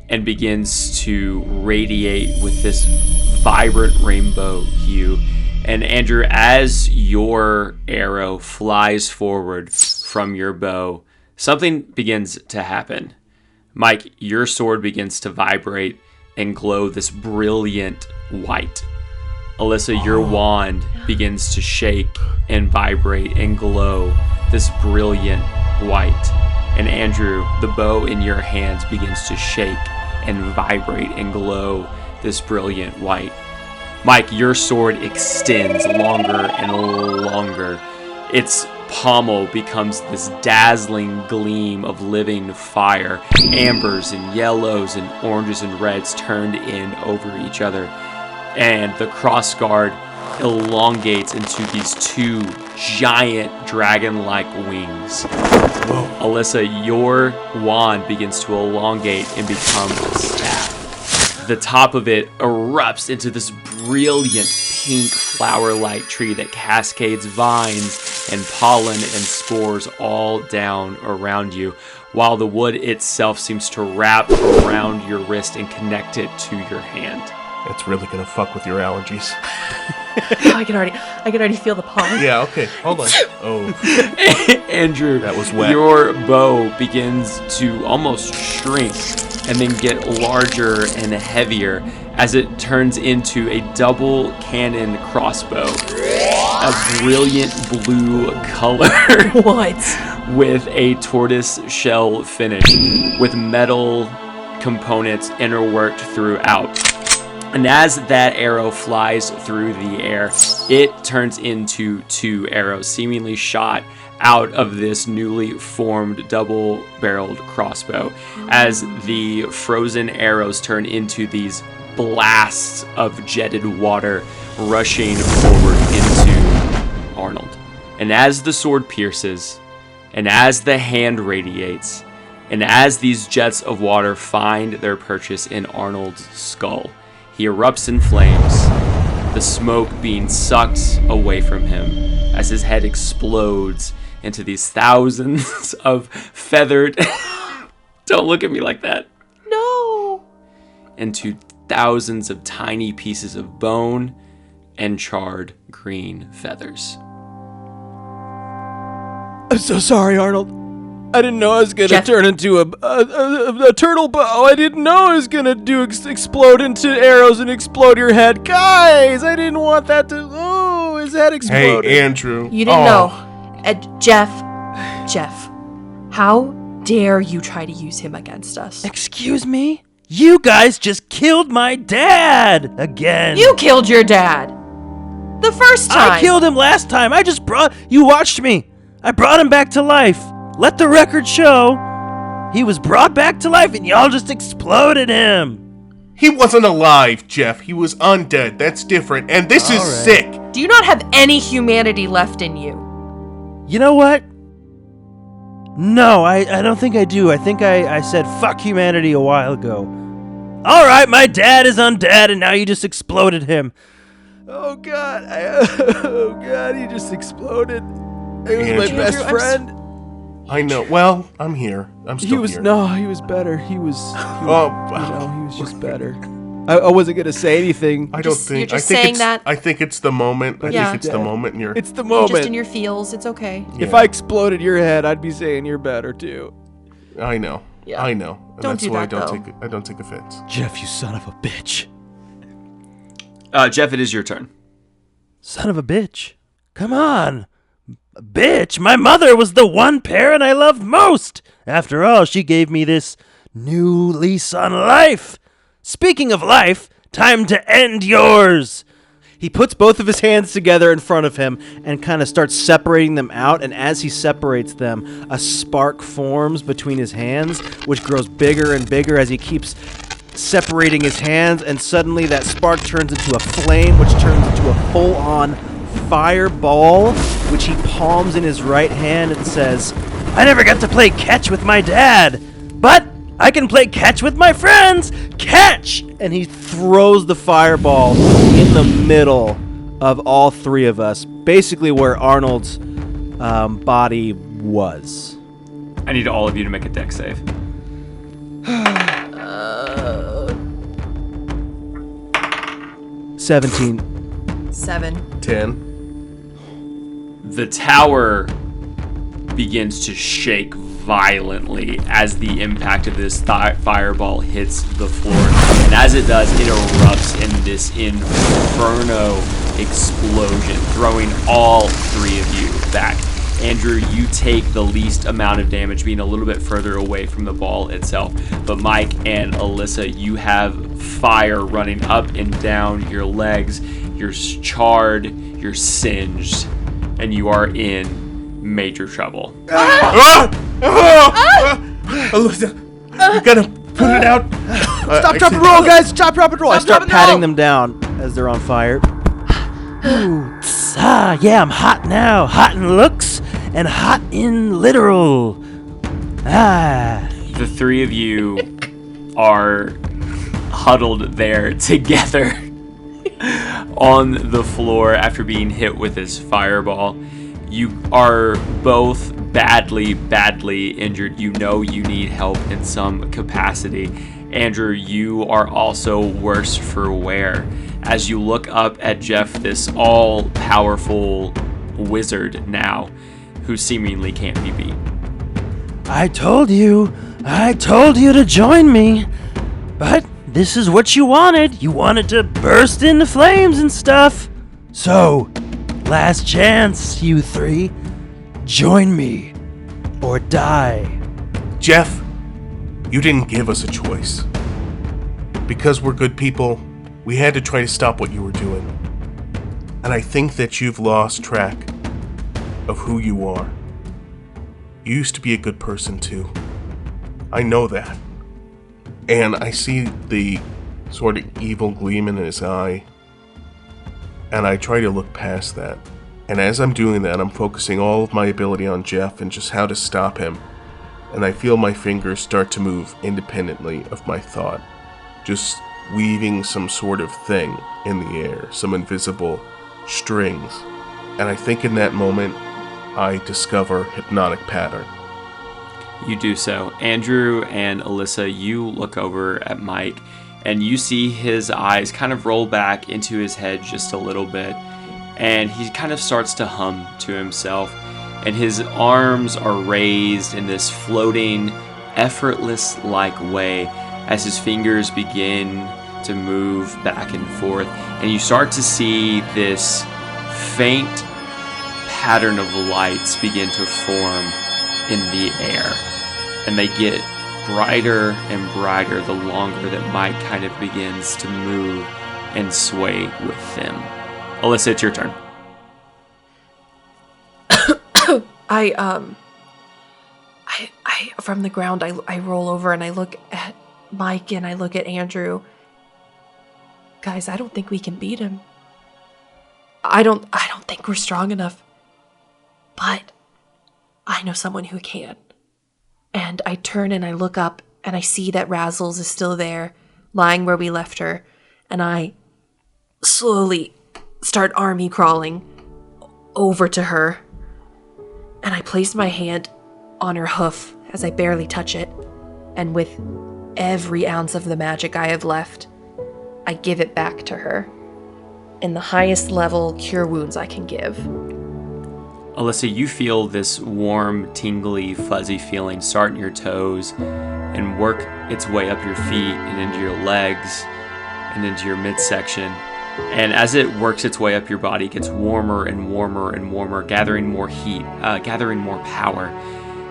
and begins to radiate with this vibrant rainbow hue, and Andrew, as your arrow flies forward from your bow, something begins to happen. Mike, your sword begins to vibrate and glow this brilliant white. Alyssa, your wand begins to shake and vibrate and glow this brilliant white. And Andrew, the bow in your hands begins to shake and vibrate and glow this brilliant white. Mike, your sword extends longer and longer. It's pommel becomes this dazzling gleam of living fire. Ambers and yellows and oranges and reds turned in over each other. And the cross guard elongates into these two giant dragon-like wings. Whoa. Alyssa, your wand begins to elongate and become a staff. The top of it erupts into this brilliant pink flower-like tree that cascades vines and pollen and spores all down around you, while the wood itself seems to wrap around your wrist and connect it to your hand. That's really gonna fuck with your allergies. I can already feel the pollen. Yeah, okay, hold on. Oh. Andrew, that was wet. Your bow begins to almost shrink and then get larger and heavier as it turns into a double cannon crossbow. A brilliant blue color. What? With a tortoise shell finish with metal components interworked throughout. And as that arrow flies through the air, it turns into two arrows, seemingly shot out of this newly formed double-barreled crossbow, as the frozen arrows turn into these blasts of jetted water rushing forward into Arnold. And as the sword pierces, and as the hand radiates, and as these jets of water find their purchase in Arnold's skull, he erupts in flames, the smoke being sucked away from him as his head explodes into these thousands of feathered... Don't look at me like that. No! Into thousands of tiny pieces of bone and charred green feathers. I'm so sorry, Arnold. I didn't know I was gonna Jeff. turn into a turtle bow. I didn't know I was gonna explode into arrows and explode your head. Guys, I didn't want that to... Oh, his head exploded. Hey, Andrew. You didn't know. Jeff, how dare you try to use him against us? Excuse me? You guys just killed my dad again. You killed your dad. The first time. I killed him last time. You watched me. I brought him back to life. Let the record show he was brought back to life and y'all just exploded him. He wasn't alive, Jeff. He was undead. That's different. And this is sick. Do you not have any humanity left in you? You know what? No, I don't think I do. I think I said fuck humanity a while ago. All right, my dad is undead and now you just exploded him. Oh, God. Oh, God, he just exploded. He was my best friend. I know. Well, I'm here. I'm still here. No, he was better. He was just better. I wasn't gonna say anything. I don't think. You're just saying that. I think it's the moment. I Yeah. think it's the moment. And you're. It's the moment. Just in your feels. It's okay. If I exploded your head, I'd be saying you're better too. I know. Yeah. I know. And Don't that's do why that, though. I don't take offense. Jeff, you son of a bitch. Jeff, it is your turn. Son of a bitch. Come on. Bitch, my mother was the one parent I loved most. After all, she gave me this new lease on life. Speaking of life, time to end yours. He puts both of his hands together in front of him and kind of starts separating them out. And as he separates them, a spark forms between his hands, which grows bigger and bigger as he keeps separating his hands. And suddenly that spark turns into a flame, which turns into a full-on fireball, which he palms in his right hand and says, I never got to play catch with my dad, but I can play catch with my friends. Catch! And he throws the fireball in the middle of all three of us, basically where Arnold's body was. I need all of you to make a deck save. 17. 7. 10. The tower begins to shake violently as the impact of this fireball hits the floor. And as it does, it erupts in this inferno explosion, throwing all three of you back. Andrew, you take the least amount of damage, being a little bit further away from the ball itself. But Mike and Alyssa, you have fire running up and down your legs. You're charred, you're singed, and you are in major trouble. Alyssa, you gotta put it out. Stop, drop, and roll, guys! Stop, drop, and roll! I start patting them down as they're on fire. Ooh, yeah, I'm hot now. Hot in looks and hot in literal. The three of you are huddled there together on the floor after being hit with this fireball. You are both badly injured. You know you need help in some capacity. Andrew, you are also worse for wear. As you look up at Jeff, this all-powerful wizard now, who seemingly can't be beat. I told you to join me. But this is what you wanted. You wanted to burst into flames and stuff. So, last chance, you three. Join me or die. Jeff, you didn't give us a choice. Because we're good people, we had to try to stop what you were doing. And I think that you've lost track of who you are. You used to be a good person too. I know that. And I see the sort of evil gleam in his eye. And I try to look past that. And as I'm doing that, I'm focusing all of my ability on Jeff and just how to stop him. And I feel my fingers start to move independently of my thought. Just weaving some sort of thing in the air, some invisible strings. And I think in that moment, I discover hypnotic pattern. You do so. Andrew and Alyssa, you look over at Mike, and you see his eyes kind of roll back into his head just a little bit, and he kind of starts to hum to himself, and his arms are raised in this floating, effortless-like way as his fingers begin to move back and forth, and you start to see this faint pattern of lights begin to form in the air, and they get brighter and brighter the longer that Mike kind of begins to move and sway with them. Alyssa, it's your turn. I from the ground, I roll over and I look at Mike and I look at Andrew. Guys, I don't think we can beat him. I don't think we're strong enough. But I know someone who can. And I turn and I look up and I see that Razzles is still there, lying where we left her. And I slowly start army crawling over to her. And I place my hand on her hoof as I barely touch it. And with every ounce of the magic I have left, I give it back to her in the highest level cure wounds I can give. Alyssa, you feel this warm, tingly, fuzzy feeling start in your toes and work its way up your feet and into your legs and into your midsection. And as it works its way up your body, it gets warmer and warmer and warmer, gathering more heat, gathering more power.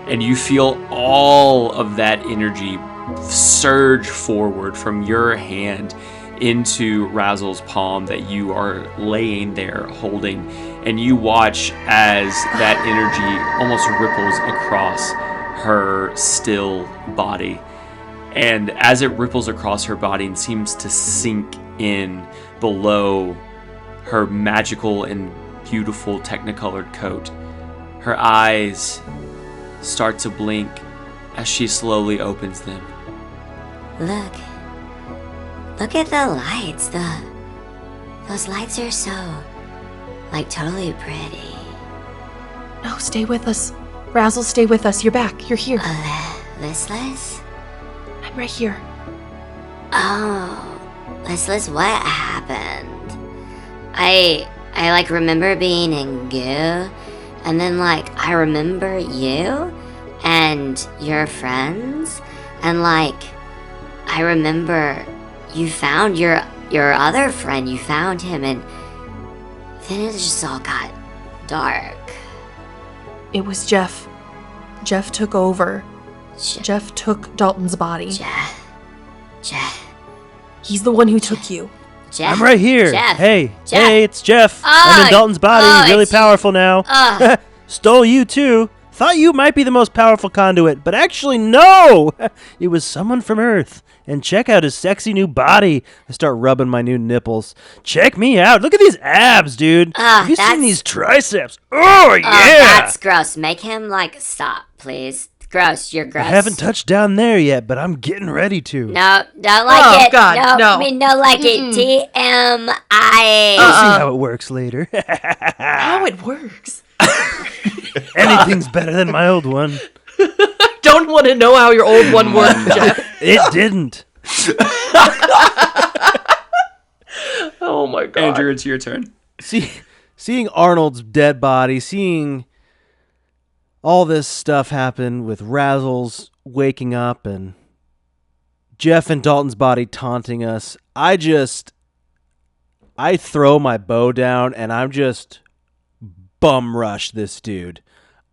And you feel all of that energy surge forward from your hand into Razzle's palm that you are laying there holding, and you watch as that energy almost ripples across her still body. And as it ripples across her body and seems to sink in below her magical and beautiful technicolored coat, her eyes start to blink as she slowly opens them. Look at the lights. Those lights are so, totally pretty. No, stay with us. Razzle, stay with us. You're back. You're here. Listless? I'm right here. Oh, Listless, what happened? I remember being in goo, and then, I remember you and your friends, and, I remember you found your other friend, you found him, and then it just all got dark. It was Jeff. Jeff took over. Jeff took Dalton's body. Jeff. He's the one who took you. Jeff. I'm right here. Jeff. Hey, Jeff. hey, it's Jeff. I'm in Dalton's body. Really powerful now. Stole you too. Thought you might be the most powerful conduit, but actually no! It was someone from Earth. And check out his sexy new body. I start rubbing my new nipples. Check me out. Look at these abs, dude. Have you seen these triceps? Oh, yeah! That's gross. Make him, stop, please. Gross, you're gross. I haven't touched down there yet, but I'm getting ready to. No, don't like it. God, no. We don't like it. TMI. We'll see how it works later. How it works. Anything's better than my old one. Don't want to know how your old one worked, Jeff. It didn't. Oh my god. Andrew, it's your turn. Seeing Arnold's dead body, seeing all this stuff happen with Razzles waking up and Jeff and Dalton's body taunting us, I throw my bow down and I'm just bum rush this dude.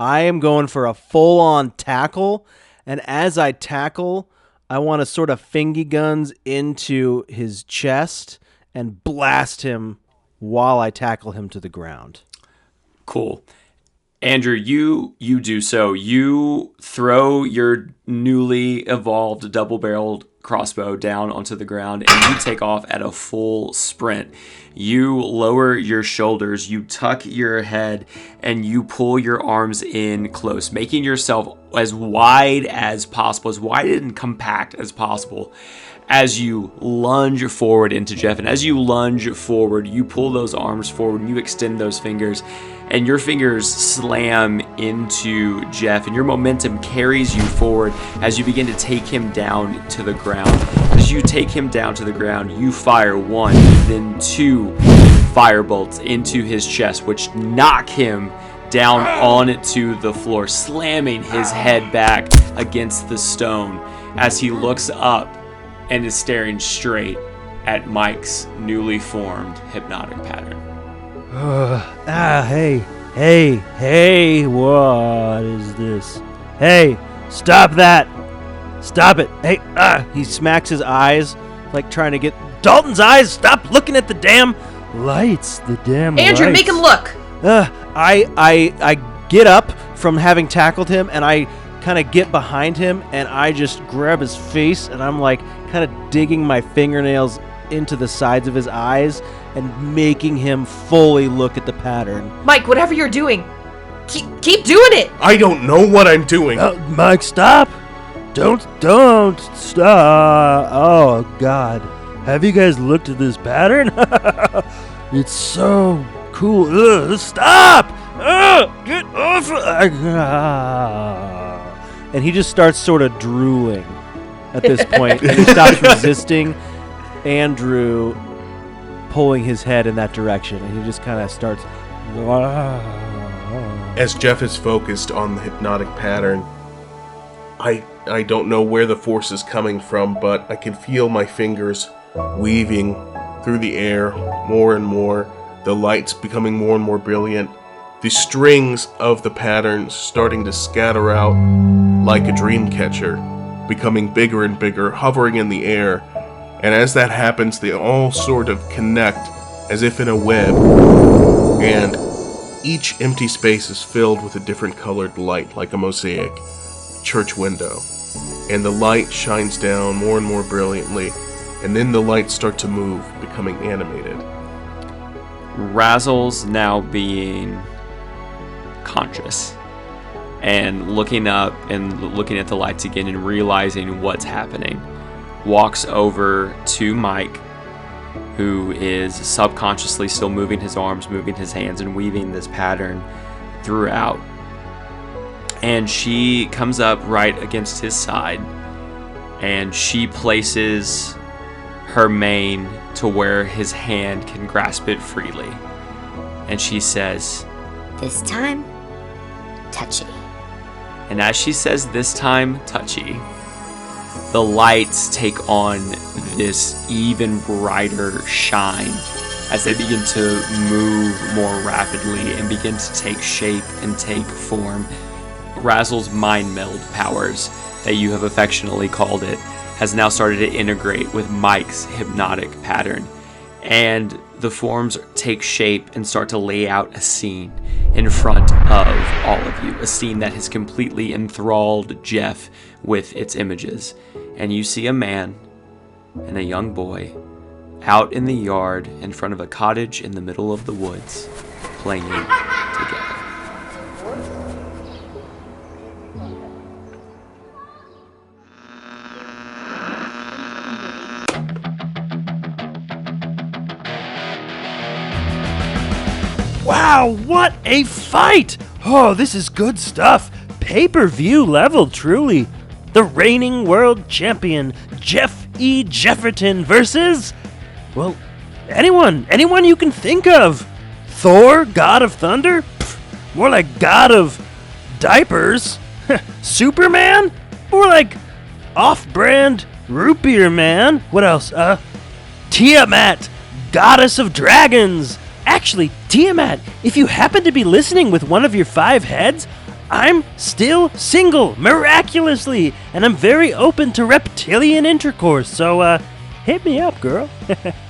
I am going for a full-on tackle, and as I tackle, I want to sort of fingy guns into his chest and blast him while I tackle him to the ground. Cool. Andrew, you do so. You throw your newly evolved double-barreled crossbow down onto the ground, and you take off at a full sprint. You lower your shoulders, you tuck your head, and you pull your arms in close, making yourself as wide as possible, as wide and compact as possible, as you lunge forward into Jeff. And as you lunge forward, you pull those arms forward and you extend those fingers, and your fingers slam into Jeff, and your momentum carries you forward as you begin to take him down to the ground. As you take him down to the ground, you fire one, then two fire bolts into his chest, which knock him down onto the floor, slamming his head back against the stone as he looks up and is staring straight at Mike's newly formed hypnotic pattern. Hey, what is this? Hey, stop that! Stop it! Hey, he smacks his eyes, like trying to get Dalton's eyes. Stop looking at the damn lights. The damn Andrew, lights. make him look. I get up from having tackled him, and I kind of get behind him, and I just grab his face, and I'm like kind of digging my fingernails into the sides of his eyes and making him fully look at the pattern. Mike, whatever you're doing, keep doing it. I don't know what I'm doing. Mike, stop! Don't stop! Oh God, have you guys looked at this pattern? It's so cool. Stop! Get off! And he just starts sort of drooling at this point, and he stops resisting Andrew pulling his head in that direction, and he just kind of starts. As Jeff is focused on the hypnotic pattern, I don't know where the force is coming from, but I can feel my fingers weaving through the air more and more, the lights becoming more and more brilliant, the strings of the pattern starting to scatter out like a dream catcher, becoming bigger and bigger, hovering in the air. And as that happens, they all sort of connect as if in a web, and each empty space is filled with a different colored light, like a mosaic church window. And the light shines down more and more brilliantly, and then the lights start to move, becoming animated. Razzles, now being conscious and looking up and looking at the lights again and realizing what's happening, walks over to Mike, who is subconsciously still moving his arms, moving his hands, and weaving this pattern throughout. And she comes up right against his side, and she places her mane to where his hand can grasp it freely. And she says, This time, touchy. and as she says, this time, touchy, the lights take on this even brighter shine as they begin to move more rapidly and begin to take shape and take form. Razzle's mind meld powers, that you have affectionately called it, has now started to integrate with Mike's hypnotic pattern. and the forms take shape and start to lay out a scene in front of all of you. A scene that has completely enthralled Jeff with its images. And you see a man and a young boy out in the yard in front of a cottage in the middle of the woods, playing together. Wow, what a fight! Oh, this is good stuff. Pay-per-view level, truly. The reigning world champion, Jeff E. Jefferton versus, well, anyone you can think of. Thor, God of Thunder? Pfft, more like God of Diapers. Superman? More like off-brand Root Beer Man. What else? Tiamat, Goddess of Dragons. Actually, Tiamat, if you happen to be listening with one of your 5 heads, I'm still single, miraculously, and I'm very open to reptilian intercourse, so, hit me up, girl.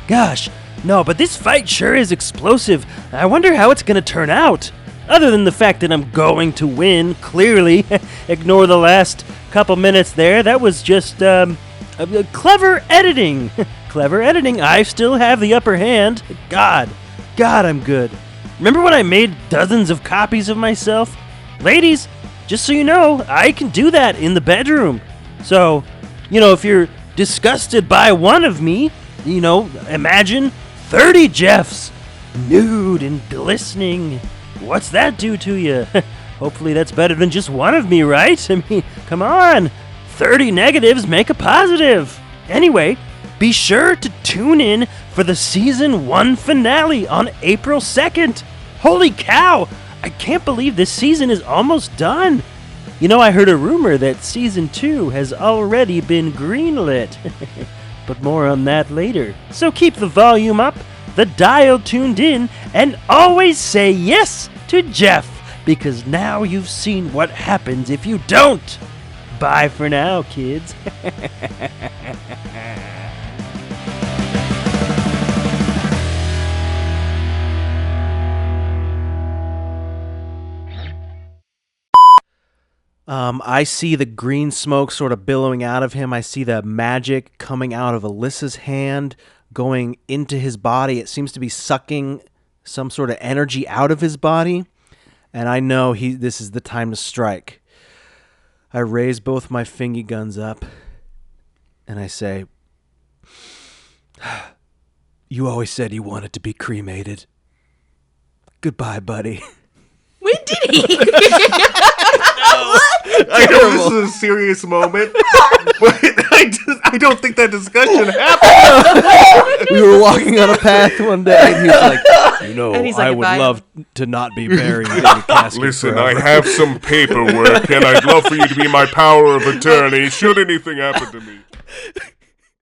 Gosh, no, but this fight sure is explosive. I wonder how it's gonna turn out. Other than the fact that I'm going to win, clearly. Ignore the last couple minutes there. That was just, clever editing. Clever editing. I still have the upper hand. God, I'm good. Remember when I made dozens of copies of myself? Ladies, just so you know, I can do that in the bedroom. So, if you're disgusted by one of me, imagine 30 Jeffs, nude and glistening. What's that do to you? Hopefully that's better than just one of me, right? I mean, come on. 30 negatives make a positive. Anyway, be sure to tune in for the Season 1 finale on April 2nd. Holy cow! I can't believe this season is almost done. I heard a rumor that Season 2 has already been greenlit. But more on that later. So keep the volume up, the dial tuned in, and always say yes to Jeff, because now you've seen what happens if you don't. Bye for now, kids. I see the green smoke sort of billowing out of him. I see the magic coming out of Alyssa's hand, going into his body. It seems to be sucking some sort of energy out of his body. And I know this is the time to strike. I raise both my fingy guns up, and I say, "You always said you wanted to be cremated. Goodbye, buddy." When did he? I know this is a serious moment, but I don't think that discussion happened. We were walking on a path one day, and he was like, And he's like, I would "If I- love to not be buried in a casket Listen, forever." I have some paperwork, and I'd love for you to be my power of attorney should anything happen to me.